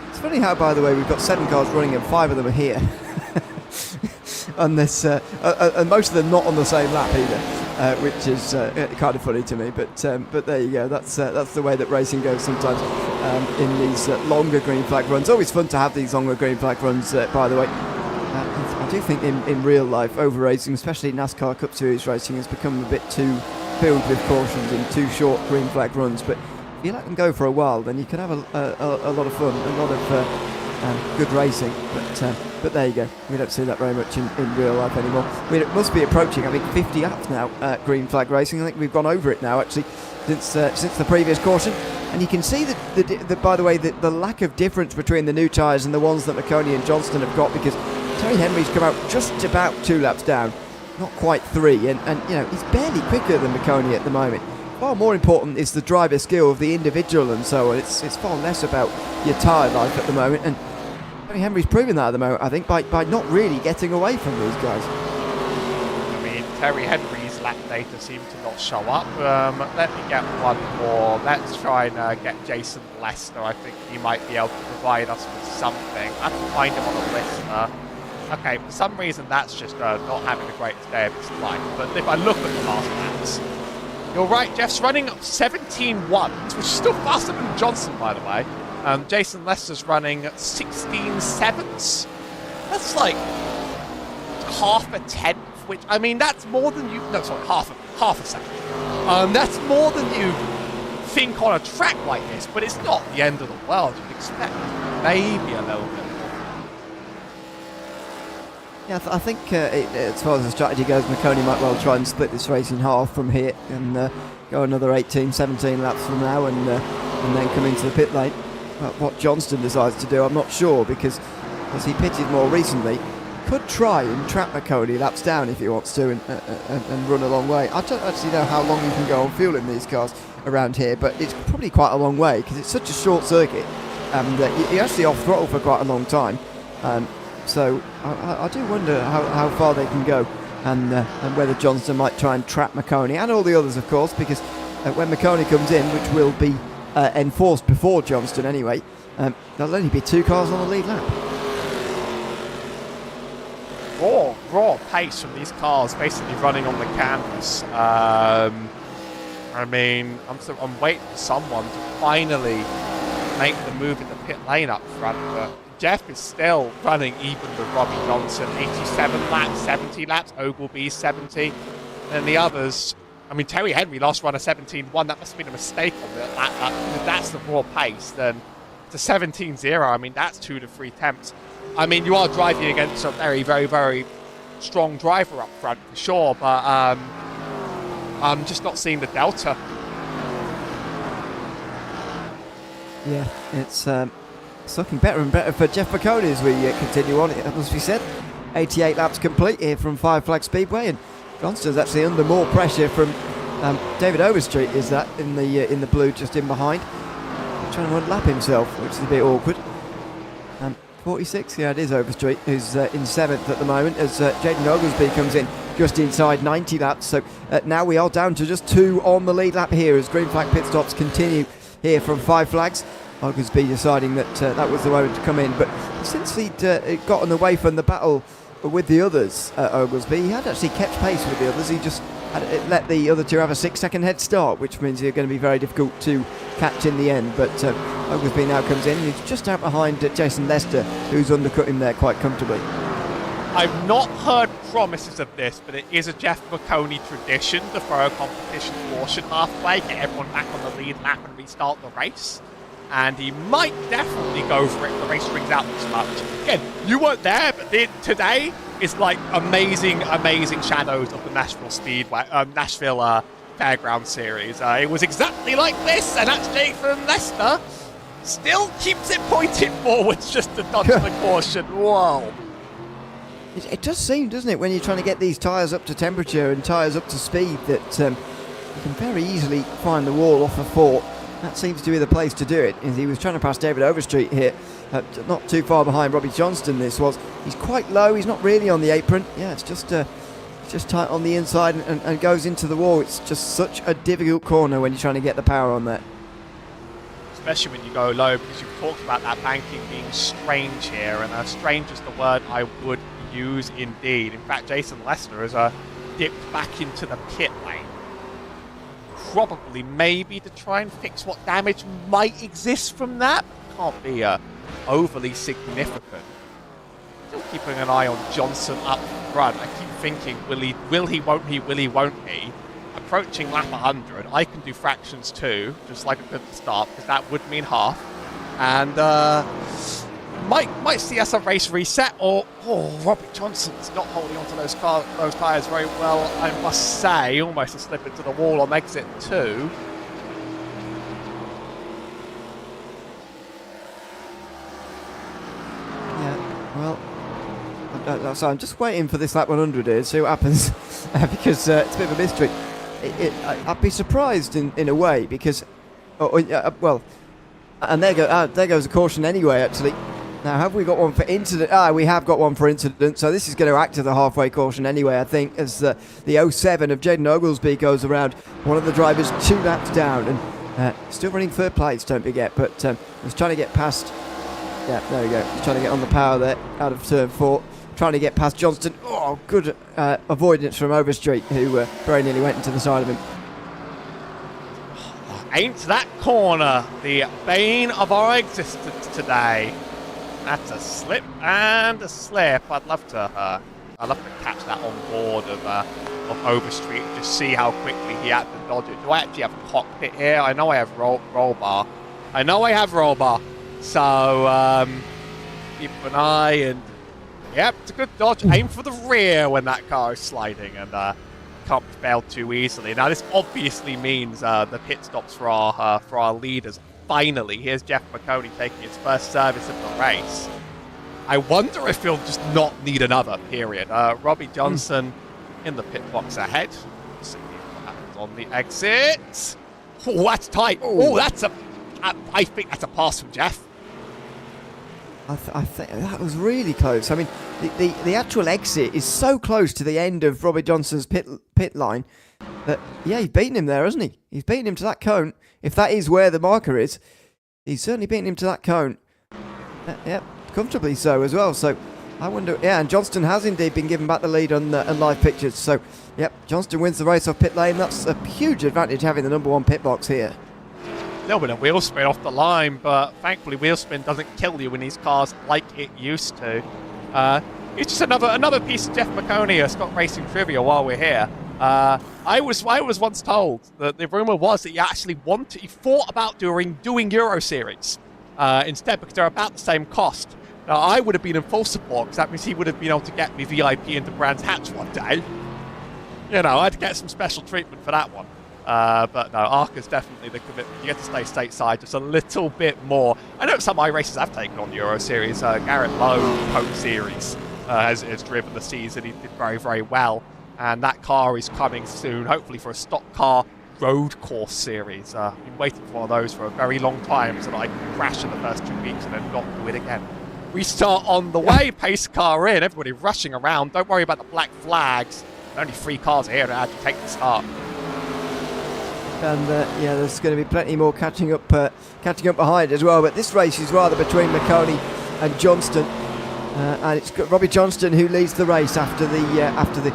It's funny how, by the way, we've got 7 cars running and 5 of them are here. On this, and most of them not on the same lap either, which is kind of funny to me. But there you go. That's the way that racing goes sometimes in these longer green flag runs. Always fun to have these longer green flag runs. By the way, I do think in real life, over racing, especially NASCAR Cup Series racing, has become a bit too filled with cautions and too short green flag runs. But if you let them go for a while, then you can have a lot of fun, a lot of good racing. But there you go. We don't see that very much in real life anymore. I mean, it must be approaching, I think, 50 laps now, green flag racing. I think we've gone over it now, actually, since the previous caution. And you can see by the way, the lack of difference between the new tyres and the ones that Maconi and Johnston have got, because Terry Henry's come out just about 2 laps down, not quite 3, and he's barely quicker than Maconi at the moment. Far more important is the driver skill of the individual and so on. It's far less about your tyre life at the moment, and Terry Henry's proving that at the moment, I think, by not really getting away from these guys. I mean, Terry Henry's lap data seem to not show up. Let me get one more. Let's try and get Jason Lester. I think he might be able to provide us with something. I have to find him on a list. Okay, for some reason that's just not having the greatest day of its life. But if I look at the last laps, you're right, Jeff's running 17.1s, which is still faster than Johnson, by the way. Jason Lester's running 16.7s. That's like half a tenth, which, I mean, that's more than you... No, sorry, half a second. That's more than you think on a track like this, but it's not the end of the world. You'd expect maybe a little bit. Yeah, I think as far as the strategy goes, Maconi might well try and split this race in half from here and go another 18, 17 laps from now and then come into the pit lane. What Johnston decides to do, I'm not sure, because as he pitted more recently, could try and trap Maconi laps down if he wants to and run a long way. I don't actually know how long you can go on fuel in these cars around here, but it's probably quite a long way because it's such a short circuit and you're actually off throttle for quite a long time. So I do wonder how far they can go and whether Johnston might try and trap Maconi and all the others, of course, because when Maconi comes in, which will be enforced before Johnston anyway, there'll only be 2 cars on the lead lap. Raw pace from these cars basically running on the canvas. I mean, I'm waiting for someone to finally make the move in the pit lane up front, but Jeff is still running even with Robbie Johnson, 87 laps, 70 laps, Ogilvy 70, and the others. I mean, Terry Henry last run a 17.1. That must have been a mistake on that. If that's the raw pace, then to 17.0, I mean, that's 2 to 3 tenths. I mean, you are driving against a very, very, very strong driver up front for sure, but I'm just not seeing the delta. Yeah, it's looking better and better for Jeff Maconi as we continue on. It must be said, 88 laps complete here from Five Flag Speedway, and Johnston's actually under more pressure from David Overstreet is that in the blue, just in behind, trying to unlap himself, which is a bit awkward. 46, yeah, it is Overstreet, who's in 7th at the moment, as Jaden Oglesby comes in just inside 90 laps. So now we are down to just 2 on the lead lap here as green flag pit stops continue here from 5 flags. Oglesby deciding that that was the moment to come in, but since he'd gotten away from the battle with the others, Oglesby, he had actually kept pace with the others. He just let the other two have a 6-second head start, which means they're going to be very difficult to catch in the end. But Oglesby now comes in. He's just out behind Jason Lester, who's undercut him there quite comfortably. I've not heard promises of this, but it is a Jeff Maconi tradition to throw a competition caution halfway, get everyone back on the lead lap and restart the race. And he might definitely go for it if the race brings out this much. Again, you weren't there, but today is like amazing shadows of the Nashville Fairground Series. It was exactly like this, and that's Jason Lester. Still keeps it pointed forwards just to dodge the caution. Whoa. It does seem, doesn't it, when you're trying to get these tyres up to temperature and tyres up to speed, that you can very easily find the wall off a fort. That seems to be the place to do it. He was trying to pass David Overstreet here, not too far behind Robbie Johnston. This was. He's quite low. He's not really on the apron. Yeah, it's just tight on the inside and goes into the wall. It's just such a difficult corner when you're trying to get the power on that. Especially when you go low, because you've talked about that banking being strange here, and strange is the word I would use indeed. In fact, Jason Lester has dipped back into the pit lane. Probably maybe to try and fix what damage might exist from that. Can't be overly significant. Still keeping an eye on Johnson up front. I keep thinking, will he, won't he? Approaching lap 100, I can do fractions too, just like a good start, because that would mean half. And might see us a race reset, or Robert Johnson's not holding onto those tyres very well, I must say. Almost a slip into the wall on exit 2. Yeah, well, so I'm just waiting for this lap 100 here to see what happens, because it's a bit of a mystery. I'd be surprised in a way, because, well, and there goes a caution anyway, actually. Now, have we got one for incident? We have got one for incident, so this is going to act as a halfway caution anyway, I think, as the 07 of Jaden Oglesby goes around. One of the drivers 2 laps down, and still running 3rd place, don't forget, but was trying to get past... Yeah, there we go. He's trying to get on the power there, out of turn 4. Trying to get past Johnston. Oh, good avoidance from Overstreet, who very nearly went into the side of him. Ain't that corner the bane of our existence today? That's a slip and a slip. I'd love to catch that on board of Overstreet and just see how quickly he had to dodge it. Do I actually have a cockpit here? I know I have roll bar. So keep an eye, and yep, it's a good dodge. Aim for the rear when that car is sliding, and can't be failed too easily. Now this obviously means the pit stops for our leaders. Finally, here's Jeff Maconi taking his first service of the race. I wonder if he'll just not need another, period. Robbie Johnson in the pit box ahead. Let's see what happens on the exit. Oh, that's tight. Oh, I think that's a pass from Jeff. I think that was really close. I mean, the actual exit is so close to the end of Robbie Johnson's pit line that, yeah, he's beaten him there, hasn't he? He's beaten him to that cone. If that is where the marker is, he's certainly beaten him to that cone. Yep, comfortably so as well. So I wonder, yeah, and Johnston has indeed been given back the lead on live pictures. So, yep, Johnston wins the race off pit lane. That's a huge advantage having the number 1 pit box here. A little bit of wheel spin off the line, but thankfully wheel spin doesn't kill you in these cars like it used to. It's just another piece of Jeff Maconi Scott Racing trivia while we're here. I was once told that the rumor was that he thought about doing Euro Series instead, because they're about the same cost. Now I would have been in full support, because that means he would have been able to get me VIP into Brands Hatch one day. You know, I'd get some special treatment for that one. But no, ARCA's definitely the commitment. You get to stay stateside just a little bit more. I know some iRacers have taken on the Euro Series. Garrett Lowe, Coke Series, has driven the season. He did very, very well. And that car is coming soon, hopefully for a stock car road course series. I've been waiting for one of those for a very long time so that I can crash in the first 2 weeks and then not do it again. Restart on the way, pace car in, everybody rushing around. Don't worry about the black flags. Only 3 cars here to actually take the start. And yeah, there's going to be plenty more catching up behind as well. But this race is rather between Maconi and Johnston, and it's got Robbie Johnston who leads the race after the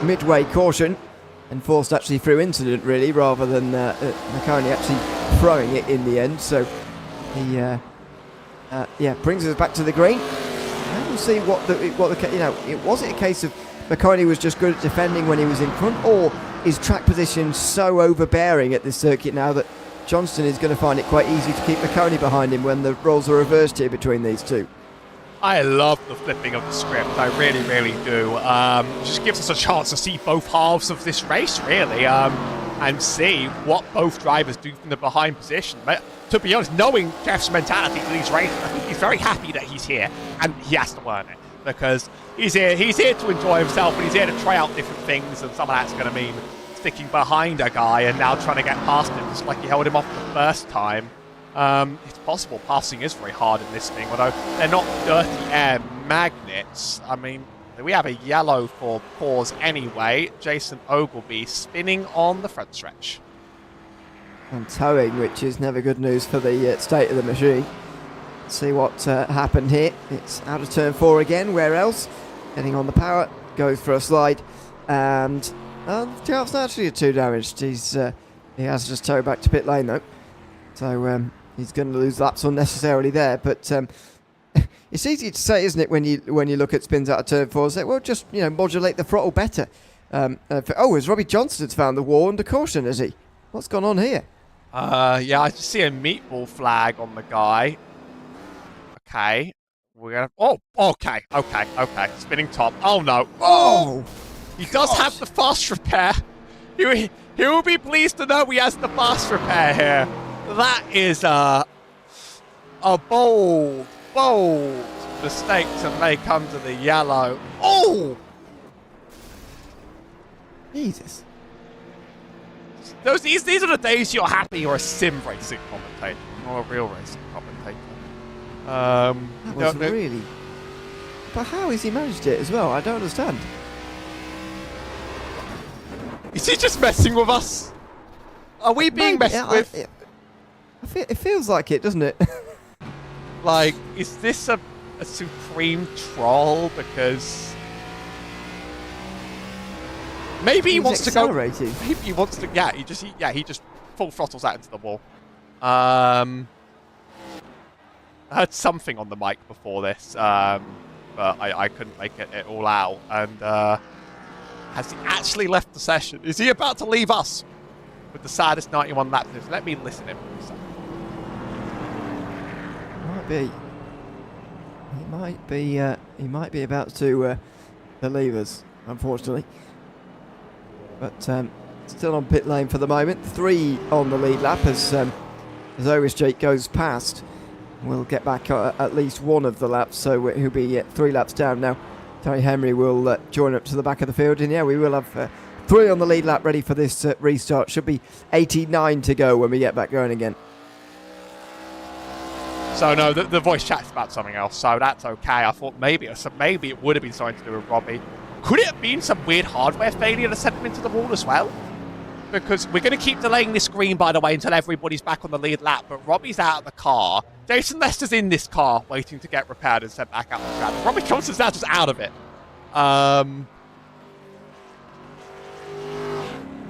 midway caution, and forced actually through incident really, rather than Maconi actually throwing it in the end. So he yeah, brings us back to the green. And we'll see what the was it a case of Maconi was just good at defending when he was in front, or is track position so overbearing at this circuit now that Johnston is going to find it quite easy to keep Maconi behind him when the roles are reversed here between these two? I love the flipping of the script. I really, really do. It just gives us a chance to see both halves of this race, really, and see what both drivers do from the behind position. But to be honest, knowing Jeff's mentality in these races, I think he's very happy that he's here, and he has to earn it, because he's here to enjoy himself, and he's here to try out different things, and some of that's going to mean sticking behind a guy and now trying to get past him, just like he held him off the first time. It's possible passing is very hard in this thing, although they're not dirty air magnets. I mean, we have a yellow for pause anyway. Jason Ogleby spinning on the front stretch. And towing, which is never good news for the state of the machine. See what happened here. It's out of turn 4 again. Where else? Getting on the power, goes for a slide, and Jarv's actually 2 damaged. He has just towed back to pit lane though, so he's going to lose laps unnecessarily there. But it's easy to say, isn't it, when you look at spins out of turn 4, say, well, just modulate the throttle better. Has Robbie Johnston's found the wall under caution? Has he? What's gone on here? Yeah, I just see a meatball flag on the guy. Okay, we're gonna. Oh, okay. Spinning top. Oh no. Oh, he does have the fast repair. He will be pleased to know he has the fast repair here. That is a bold mistake to make under the yellow. Oh, Jesus. These are the days you're happy you're a sim racing commentator, not a real racing commentator. That was really... But how has he managed it as well? I don't understand. Is he just messing with us? Are we being messed with? It feels like it, doesn't it? Like, is this a supreme troll? Because maybe he wants to go. Maybe he wants to. Yeah, he just full throttles out into the wall. I heard something on the mic before this, but I couldn't make it all out. And has he actually left the session? Is he about to leave us with the saddest 91 lap? Let me listen in for a second. He might be about to leave us, unfortunately. But still on pit lane for the moment. 3 on the lead lap as Overstreet goes past. We'll get back at least one of the laps, so he'll be 3 laps down now. Terry Henry will join up to the back of the field, and yeah, we will have 3 on the lead lap ready for this restart. Should be 89 to go when we get back going again. So no, the voice chat's about something else, so that's okay. I thought maybe it would have been something to do with Robbie. Could it have been some weird hardware failure that sent him into the wall as well? Because we're going to keep delaying this green, by the way, until everybody's back on the lead lap. But Robbie's out of the car. Jason Lester's in this car, waiting to get repaired and sent back out the track. Robbie Johnston's now just out of it. And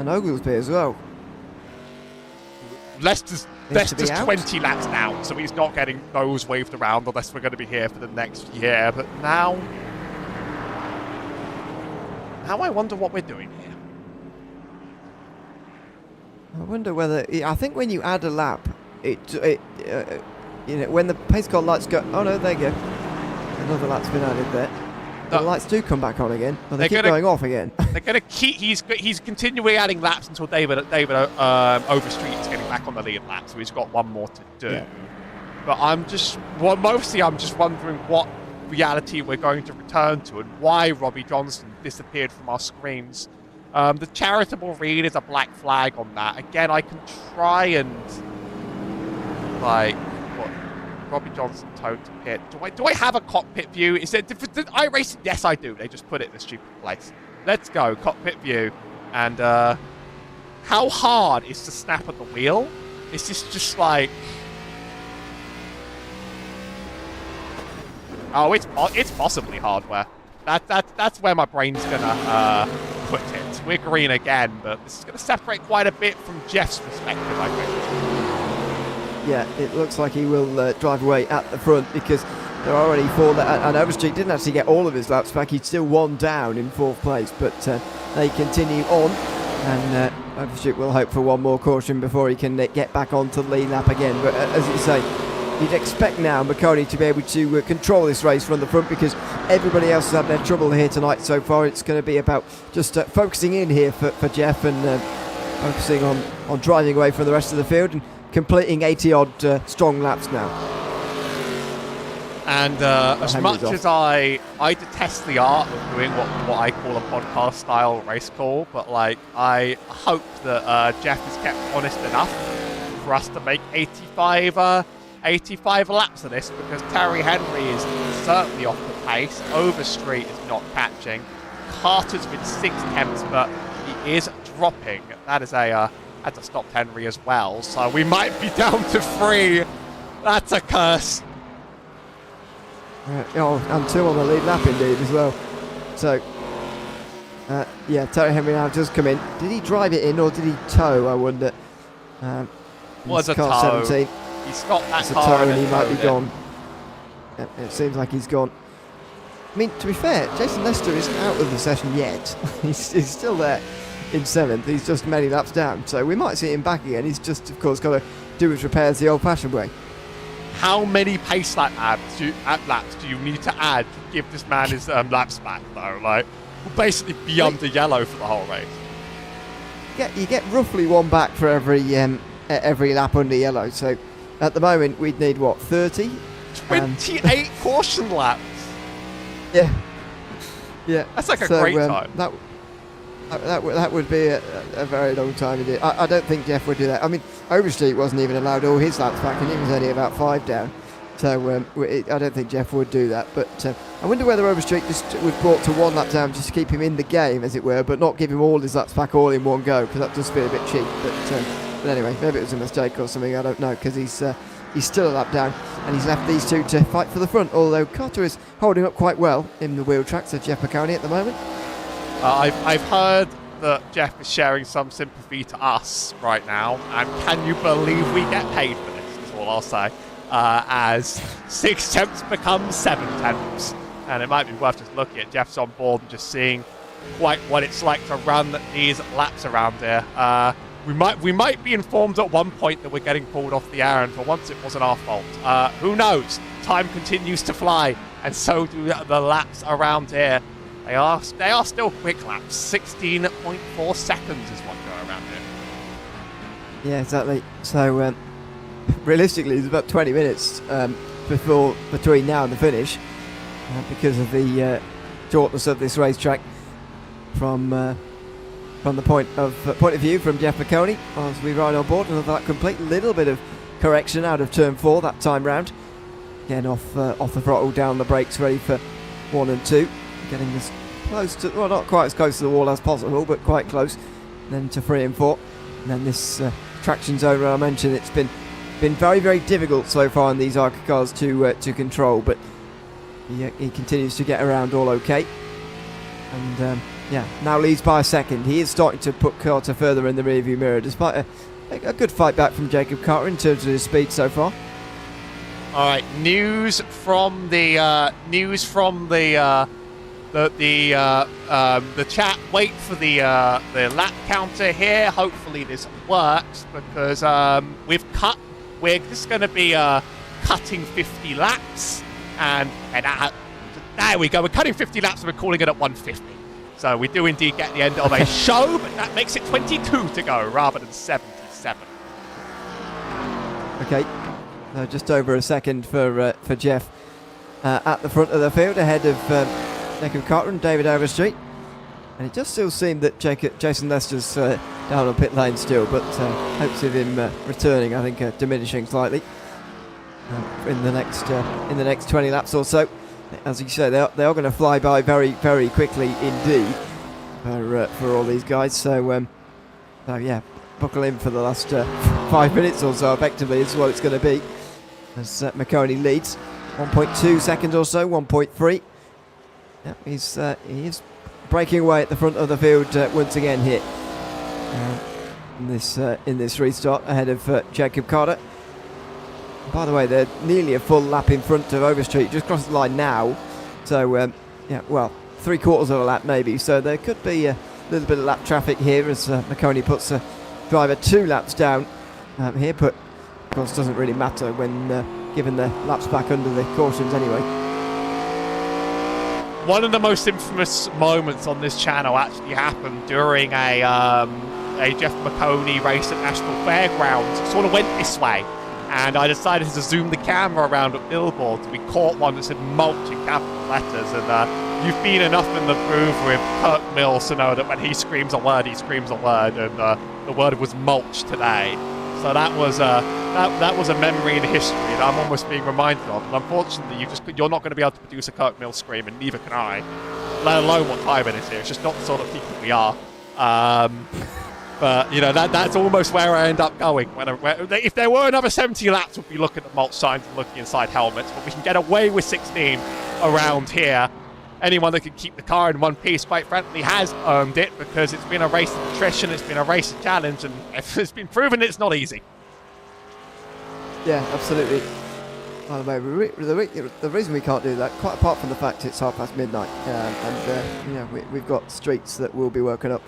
Oglesby as well. Lester's 20 laps down, so he's not getting those waved around unless we're going to be here for the next year. But now I wonder what we're doing here. I wonder whether... I think when you add a lap, when the pace car lights go... Oh no, there you go. Another lap's been added there. The lights do come back on again, but they keep going off again. They're going to keep... He's continually adding laps until David Overstreet is getting back on the lead lap, so he's got one more to do. Yeah. But I'm just wondering what reality we're going to return to and why Robbie Johnston disappeared from our screens. The charitable read is a black flag on that. Again, I can try and Robbie Johnson towed to pit. Do I have a cockpit view? Is it iRacing? Yes, I do. They just put it in a stupid place. Let's go cockpit view. And how hard is to snap at the wheel? Is this just like? Oh, it's possibly hardware. That's where my brain's gonna put it. We're green again, but this is gonna separate quite a bit from Jeff's perspective, I think. Yeah, it looks like he will drive away at the front because there are already 4 and Overstreet didn't actually get all of his laps back. He's still 1 down in 4th place, but they continue on, and Overstreet will hope for 1 more caution before he can get back onto the lead lap again. But as you say, you'd expect now Maconi to be able to control this race from the front because everybody else has had their trouble here tonight so far. It's going to be about just focusing in here for Jeff and focusing on driving away from the rest of the field and completing 80-odd strong laps now. And as much as I detest the art of doing what I call a podcast-style race call, but like I hope that Jeff is kept honest enough for us to make 85 laps of this, because Terry Henry is certainly off the pace. Overstreet is not catching. Carter's been 6 attempts, but he is dropping. That's stopped Henry as well, so we might be down to 3. That's a curse. And 2 on the lead lap indeed as well. So, yeah, Terry Henry now does come in. Did he drive it in or did he tow, I wonder? Was a car tow. 17. He's got that It's a car tow and he might be it. gone. Yeah, it seems like he's gone. I mean, to be fair, Jason Lester isn't out of the session yet. he's still there in 7th. He's just many laps down, so we might see him back again. He's just, of course, got to do his repairs the old-fashioned way. How many pace laps do you need to add to give this man his laps back, though? Like, we'll basically be under yellow for the whole race. You get roughly 1 back for every lap under yellow. So at the moment we'd need what, 30? 28 caution laps. Yeah. That's like a great time. That would be a very long time indeed. I don't think Jeff would do that. I mean, Overstreet wasn't even allowed all his laps back, and he was only about 5 down. So I don't think Jeff would do that. But I wonder whether Overstreet just was brought to 1 lap down just to keep him in the game, as it were, but not give him all his laps back all in one go, because that does feel a bit cheap. But anyway, maybe it was a mistake or something. I don't know, because he's still a lap down, and he's left these 2 to fight for the front. Although Carter is holding up quite well in the wheel tracks of Jeff Maconi at the moment. I've heard that Jeff is sharing some sympathy to us right now, and can you believe we get paid for this, is all I'll say, as 6 tenths becomes 7 tenths. And it might be worth just looking at Jeff's on board and just seeing quite what it's like to run these laps around here. We might be informed at one point that we're getting pulled off the air, and for once it wasn't our fault. Who knows? Time continues to fly, and so do the laps around here. They are still quick laps. 16.4 seconds is what go around here. Yeah, exactly. So realistically, there's about 20 minutes between now and the finish, because of the shortness of this racetrack from the point of view from Jeff Maconi as we ride on board. And that complete little bit of correction out of turn 4 that time round. Again, off the throttle, down the brakes, ready for 1 and 2. Getting as close to, well, not quite as close to the wall as possible, but quite close. Then to 3 and 4. And then this traction zone, I mentioned, it's been very, very difficult so far in these ARCA cars to control, but he continues to get around all okay. And yeah, now leads by a second. He is starting to put Carter further in the rearview mirror, despite a good fight back from Jacob Carter in terms of his speed so far. All right, news from the chat. Wait for the lap counter here. Hopefully this works, because we're just going to be cutting 50 laps, and there we go. We're cutting 50 laps, and we're calling it at 150. So we do indeed get the end of a show, but that makes it 22 to go rather than 77. Okay, just over a second for Jeff. at the front of the field ahead of Jacob Carter and David Overstreet. And it does still seem that Jason Lester's down on pit lane still, but hopes of him returning, I think, diminishing slightly in the next 20 laps or so. As you say, they are going to fly by very, very quickly indeed for all these guys. So yeah, buckle in for the last 5 minutes or so. Effectively, is what it's going to be. As Maconi leads, 1.2 seconds or so, 1.3. Yeah, he is breaking away at the front of the field once again here in this restart ahead of Jacob Carter. By the way, they're nearly a full lap in front of Overstreet, just crossed the line now. So, yeah, well, 3/4 of a lap maybe. So there could be a little bit of lap traffic here as Maconi puts the driver 2 laps down here. But, of course, it doesn't really matter when given the laps back under the cautions anyway. One of the most infamous moments on this channel actually happened during a Jeff Maconi race at National Fairgrounds. It sort of went this way. And I decided to zoom the camera around at billboards. We caught one that said mulch in capital letters. And you've been enough in the groove with Kirk Mills to know that when he screams a word, he screams a word. And the word was mulch today. So that was a memory in history that I'm almost being reminded of. And unfortunately, you're not going to be able to produce a Kirk Mills scream, and neither can I. Let alone what time it is here. It's just not the sort of people we are. But, you know, that's almost where I end up going. If there were another 70 laps, we'd be looking at mulch signs and looking inside helmets. But we can get away with 16 around here. Anyone that can keep the car in one piece, quite frankly, has earned it, because it's been a race of attrition, it's been a race of challenge, and it's been proven it's not easy. Yeah, absolutely. By the way, the reason we can't do that, quite apart from the fact it's midnight, and you know, we've got streets that we'll be working up.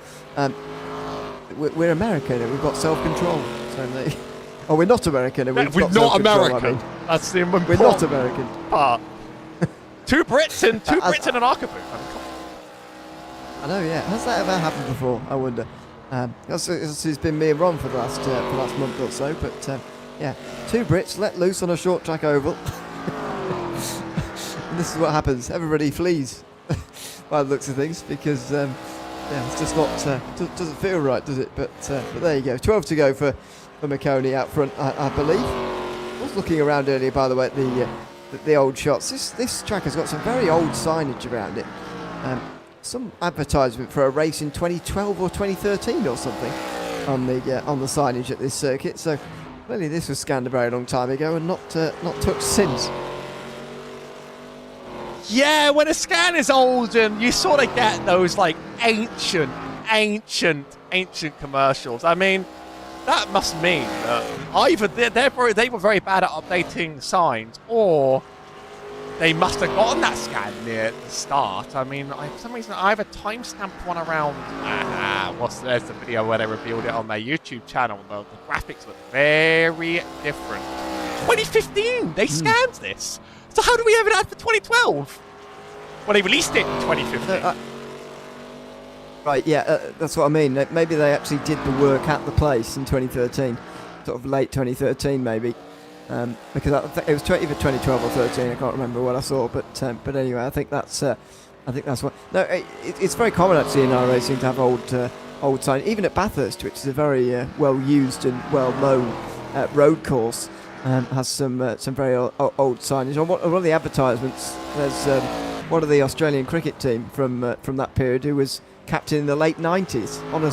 We're American and we've got self-control. So we're not American and we're not American. I mean. That's the important We're not American part. Two Brits and an ARCA booth. I know, yeah. Has that ever happened before? I wonder. It's been me and Ron for the last month or so. But yeah, 2 Brits let loose on a short track oval. And this is what happens. Everybody flees by the looks of things, because yeah, it's just not doesn't feel right, does it? But there you go. 12 to go for Maconi out front, I believe. I was looking around earlier, by the way, at the old shots. This track has got some very old signage around it. Some advertisement for a race in 2012 or 2013 or something on the signage at this circuit. So clearly this was scanned a very long time ago and not touched since. Yeah, when a scan is old, and you sort of get those like ancient commercials. I mean, that must mean that either they were very bad at updating signs, or they must have gotten that scan near the start. I mean, for some reason, I have a timestamped one around. There's the video where they revealed it on their YouTube channel. The graphics look very different. 2015, they scanned this. So how do we have it out for 2012? Well, they released it in 2015. Right, yeah, that's what I mean. Maybe they actually did the work at the place in 2013, sort of late 2013 maybe, because I think it was either 2012 or 13. I can't remember what I saw, but anyway, I think that's what. No, it's very common actually in our racing to have old sign, even at Bathurst, which is a very well used and well known road course. Has some very old signage. On one of the advertisements, there's one of the Australian cricket team from that period who was captain in the late 90s on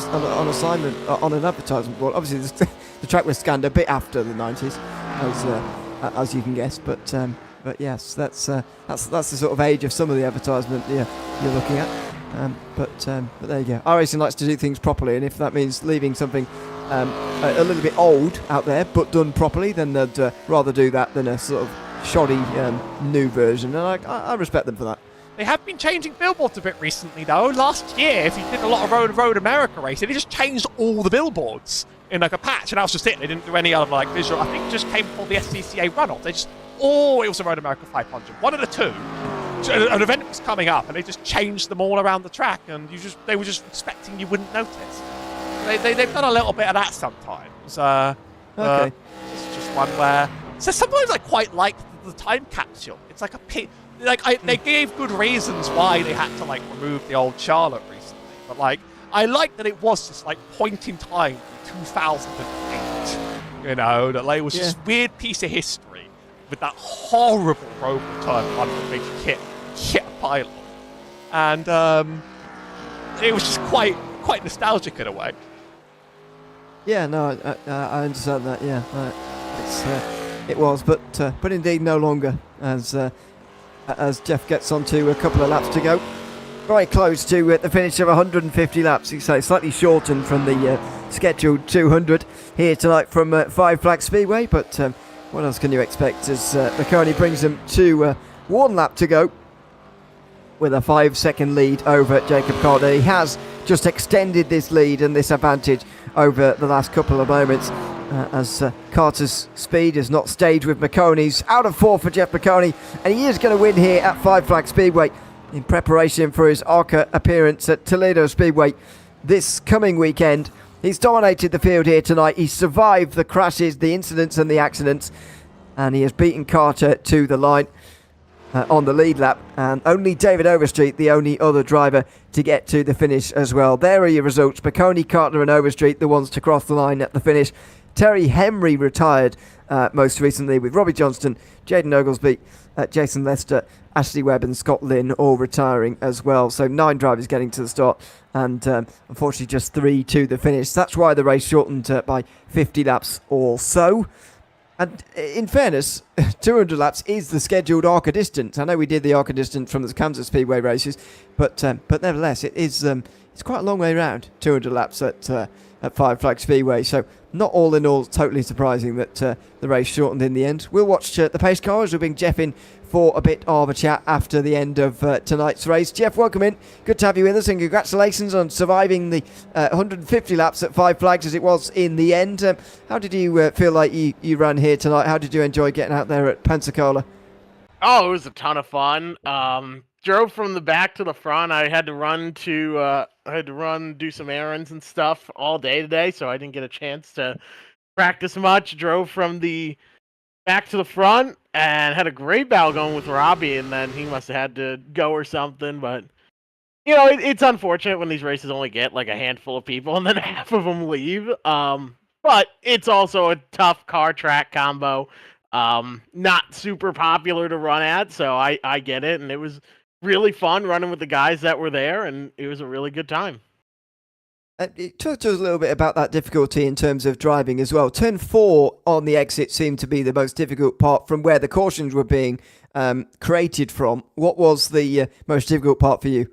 assignment on an advertisement board. Obviously, the track was scanned a bit after the 90s, as you can guess. But yes, that's the sort of age of some of the advertisement you're looking at. But there you go. Our racing likes to do things properly, and if that means leaving something a little bit old out there but done properly, then they'd rather do that than a sort of shoddy new version, and I respect them for that. They have been changing billboards a bit recently, though. Last year, if you did a lot of Road America racing, they just changed all the billboards in like a patch, and that was just it. They didn't do any other like visual. I think it just came before the SCCA runoff. They just, it was a Road America 500. One of the two. An event was coming up, and they just changed them all around the track, and they were just expecting you wouldn't notice. They've done a little bit of that sometimes. Okay. It's just one where. So sometimes I quite like the time capsule. It's like they gave good reasons why they had to like remove the old Charlotte recently, but like I like that it was just like point in time in 2008, you know, that like it was just weird piece of history with that horrible road return one that made you hit a pylon, and it was just quite nostalgic in a way. Yeah, no, I understand that. Yeah, it was, but indeed no longer as Jeff gets onto a couple of laps to go. Very close to the finish of 150 laps. So slightly shortened from the scheduled 200 here tonight from Five Flags Speedway. But what else can you expect as Maconi brings them to 1 lap to go with a 5-second lead over Jacob Carter. He has just extended this lead and this advantage over the last couple of moments as Carter's speed is not staged with Maconi's. Out of 4 for Jeff Maconi, and he is going to win here at Five Flags Speedway in preparation for his ARCA appearance at Toledo Speedway this coming weekend. He's dominated the field here tonight. He's survived the crashes, the incidents and the accidents, and he has beaten Carter to the line on the lead lap, and only David Overstreet, the only other driver to get to the finish as well. There are your results. Maconi, Carter and Overstreet, the ones to cross the line at the finish. Terry Henry retired most recently, with Robbie Johnston, Jaden Oglesby, Jason Lester, Ashley Webb and Scott Lynn all retiring as well. So 9 drivers getting to the start, and unfortunately just 3 to the finish. That's why the race shortened by 50 laps or so. And in fairness, 200 laps is the scheduled ARCA distance. I know we did the ARCA distance from the Kansas Speedway races, but nevertheless, it's quite a long way round, 200 laps at Five Flags Speedway. So not all in all totally surprising that the race shortened in the end. We'll watch the pace cars. We'll bring Jeff in for a bit of a chat after the end of tonight's race. Jeff, welcome in. Good to have you with us, and congratulations on surviving the 150 laps at Five Flags as it was in the end. How did you feel like you ran here tonight? How did you enjoy getting out there at Pensacola? Oh, it was a ton of fun. Drove from the back to the front. I had to run do some errands and stuff all day today, so I didn't get a chance to practice much. Drove from the back to the front and had a great battle going with Robbie, and then he must have had to go or something. But you know, it's unfortunate when these races only get like a handful of people and then half of them leave. But it's also a tough car track combo. Not super popular to run at, so I get it, and it was really fun running with the guys that were there, and it was a really good time. Talk to us a little bit about that difficulty in terms of driving as well. Turn 4 on the exit seemed to be the most difficult part from where the cautions were being created from. What was the most difficult part for you?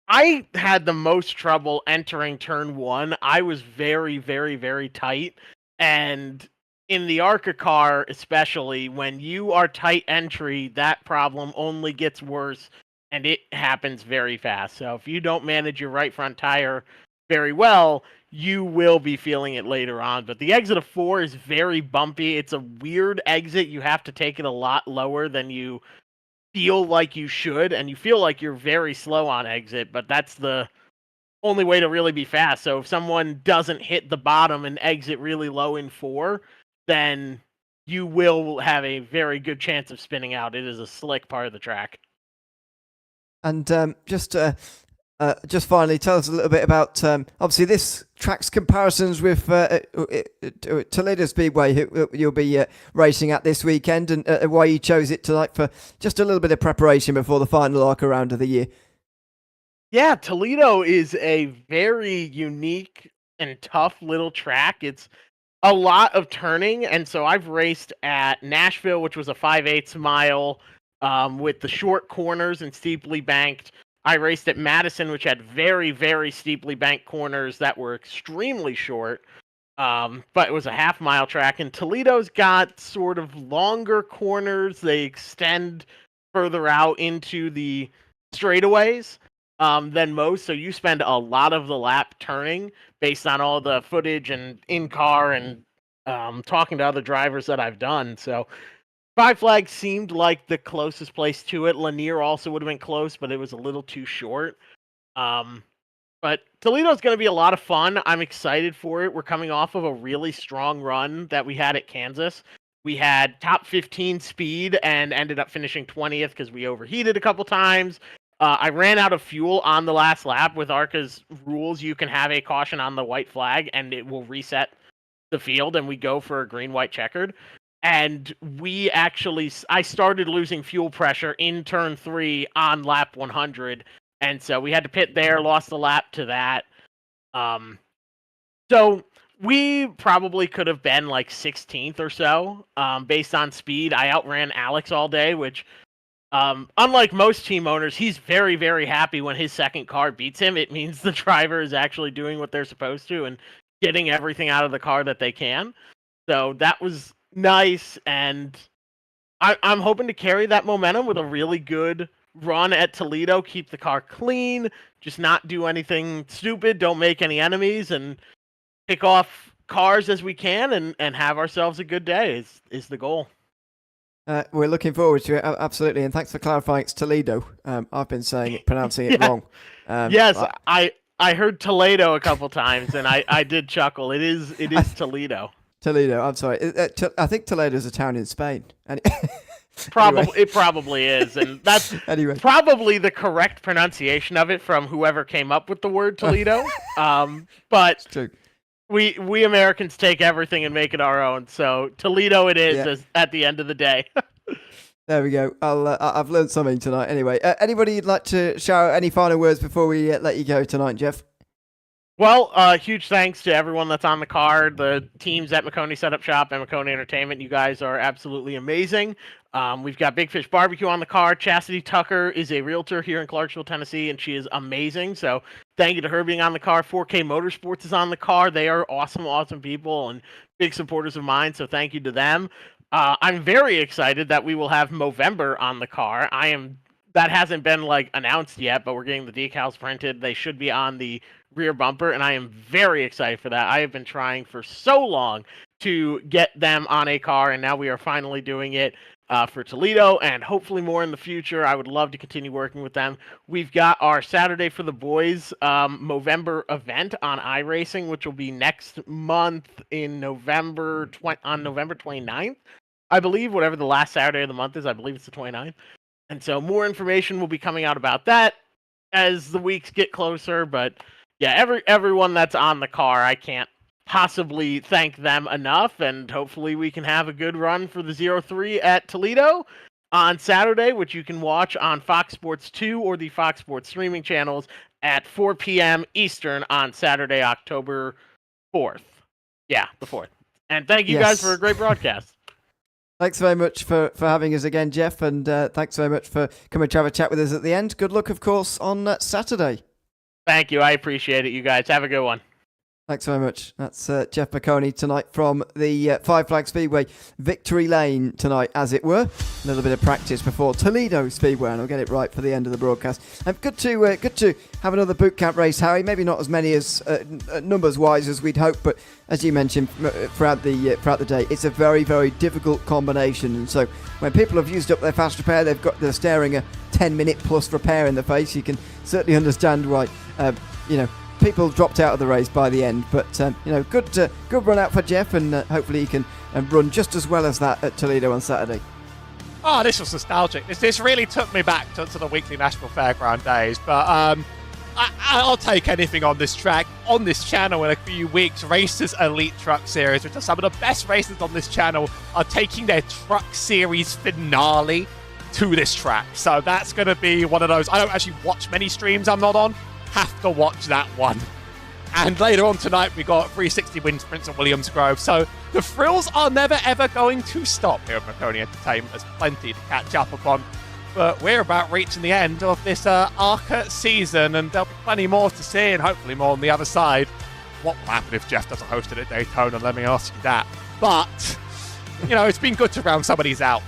I had the most trouble entering turn 1. I was very, very, very tight, and in the ARCA car especially, when you are tight entry, that problem only gets worse, and it happens very fast. So if you don't manage your right front tire very well, you will be feeling it later on. But the exit of 4 is very bumpy. It's a weird exit. You have to take it a lot lower than you feel like you should, and you feel like you're very slow on exit, but that's the only way to really be fast. So if someone doesn't hit the bottom and exit really low in 4, then you will have a very good chance of spinning out. It is a slick part of the track. And just finally, tell us a little bit about obviously this track's comparisons with Toledo Speedway, who you'll be racing at this weekend, and why you chose it tonight for just a little bit of preparation before the final ARCA round of the year. Yeah, Toledo is a very unique and tough little track. It's a lot of turning, and so I've raced at Nashville, which was a 5/8 mile with the short corners and steeply banked. I raced at Madison, which had very, very steeply banked corners that were extremely short, but it was a half-mile track. And Toledo's got sort of longer corners. They extend further out into the straightaways than most, so you spend a lot of the lap turning based on all the footage and in-car and talking to other drivers that I've done. So Five Flags seemed like the closest place to it. Lanier also would have been close, but it was a little too short. But Toledo's going to be a lot of fun. I'm excited for it. We're coming off of a really strong run that we had at Kansas. We had top 15 speed and ended up finishing 20th because we overheated a couple times. I ran out of fuel on the last lap. With ARCA's rules, you can have a caution on the white flag and it will reset the field, and we go for a green, white, checkered. And I started losing fuel pressure in turn 3 on lap 100. And so we had to pit there, lost the lap to that. So we probably could have been like 16th or so based on speed. I outran Alex all day, which, unlike most team owners, he's very, very happy when his second car beats him. It means the driver is actually doing what they're supposed to and getting everything out of the car that they can. So that was nice, and I'm hoping to carry that momentum with a really good run at Toledo, keep the car clean, just not do anything stupid, don't make any enemies, and pick off cars as we can and have ourselves a good day is the goal. We're looking forward to it, absolutely, and thanks for clarifying it's Toledo. I've been pronouncing it wrong. Yes, I heard Toledo a couple times, and I did chuckle. It is Toledo. Toledo, I'm sorry. I think Toledo is a town in Spain. It probably is, and that's probably the correct pronunciation of it from whoever came up with the word Toledo. But it's true. We Americans take everything and make it our own. So Toledo it is at the end of the day. There we go. I've learned something tonight. Anyway, anybody you'd like to shout any final words before we let you go tonight, Jeff? Well, huge thanks to everyone that's on the card, the teams at Maconi Setup Shop and Maconi Entertainment. You guys are absolutely amazing. We've got Big Fish Barbecue on the card. Chastity Tucker is a realtor here in Clarksville, Tennessee, and she is amazing. So thank you to her being on the car. 4K Motorsports is on the car. They are awesome, awesome people and big supporters of mine. So thank you to them. I'm very excited that we will have Movember on the car. That hasn't been announced yet, but we're getting the decals printed. They should be on the rear bumper, and I am very excited for that. I have been trying for so long to get them on a car, and now we are finally doing it for Toledo, and hopefully more in the future. I would love to continue working with them. We've got our Saturday for the Boys Movember event on iRacing, which will be next month in November 29th, I believe. Whatever the last Saturday of the month is, I believe it's the 29th. And so more information will be coming out about that as the weeks get closer. But yeah, everyone that's on the car, I can't possibly thank them enough. And hopefully we can have a good run for the 03 at Toledo on Saturday, which you can watch on Fox Sports 2 or the Fox Sports streaming channels at 4 p.m. Eastern on Saturday, October 4th. Yeah, the 4th. And thank you guys for a great broadcast. Thanks very much for having us again, Jeff, and thanks very much for coming to have a chat with us at the end. Good luck, of course, on Saturday. Thank you. I appreciate it, you guys. Have a good one. Thanks very much. That's Jeff Maconi tonight from the Five Flag Speedway Victory Lane tonight, as it were. A little bit of practice before Toledo Speedway, and I'll get it right for the end of the broadcast. Good to have another boot camp race, Harry. Maybe not as many as numbers-wise as we'd hoped, but as you mentioned throughout the day, it's a very, very difficult combination. And so when people have used up their fast repair, they're staring a 10-minute plus repair in the face. You can certainly understand why people dropped out of the race by the end. But good run out for Jeff, and hopefully he can run just as well as that at Toledo on Saturday. Oh, this was nostalgic. This really took me back to the weekly National Fairground days. But I'll take anything on this track, on this channel in a few weeks. Racers Elite Truck Series, which are some of the best racers on this channel, are taking their Truck Series finale to this track. So that's going to be one of those. I don't actually watch many streams I'm not on. Have to watch that one. And later on tonight, we got 360 wins Prince of Williams Grove. So the thrills are never, ever going to stop here at Maconi Entertainment. There's plenty to catch up upon. But we're about reaching the end of this ARCA season, and there'll be plenty more to see, and hopefully more on the other side. What will happen if Jeff doesn't host it at Daytona? Let me ask you that. But, it's been good to round some of these out.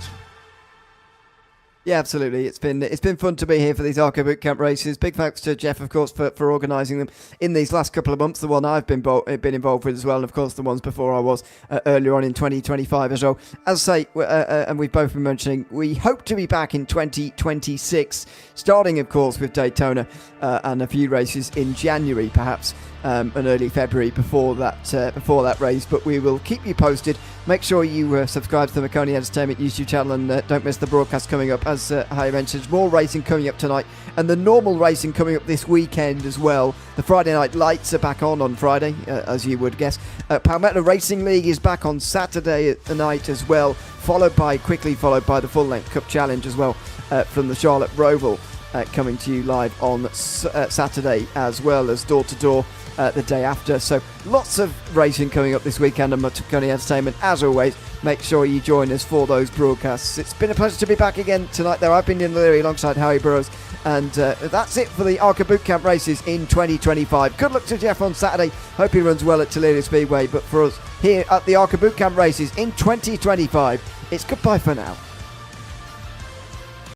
Yeah, absolutely. It's been fun to be here for these ARCA Bootcamp races. Big thanks to Jeff, of course, for organising them in these last couple of months. The one I've been involved with as well, and of course the ones before I was earlier on in 2025 as well. As I say, and we've both been mentioning, we hope to be back in 2026, starting, of course, with Daytona and a few races in January, perhaps. and early February before that race. But we will keep you posted. Make sure you subscribe to the Maconi Entertainment YouTube channel and don't miss the broadcast coming up. As I mentioned, more racing coming up tonight and the normal racing coming up this weekend as well. The Friday Night Lights are back on Friday, as you would guess. Palmetto Racing League is back on Saturday at the night as well, quickly followed by the Full Length Cup Challenge as well from the Charlotte Roval, coming to you live on Saturday, as well as Door to Door the day after. So lots of racing coming up this weekend on Maconi Entertainment. As always, make sure you join us for those broadcasts. It's been a pleasure to be back again tonight there. I've been Ian Leary alongside Harry Burrows, and that's it for the ARCA Bootcamp races in 2025. Good luck to Jeff on Saturday. Hope he runs well at Toledo Speedway. But for us here at the ARCA Bootcamp races in 2025, it's goodbye for now.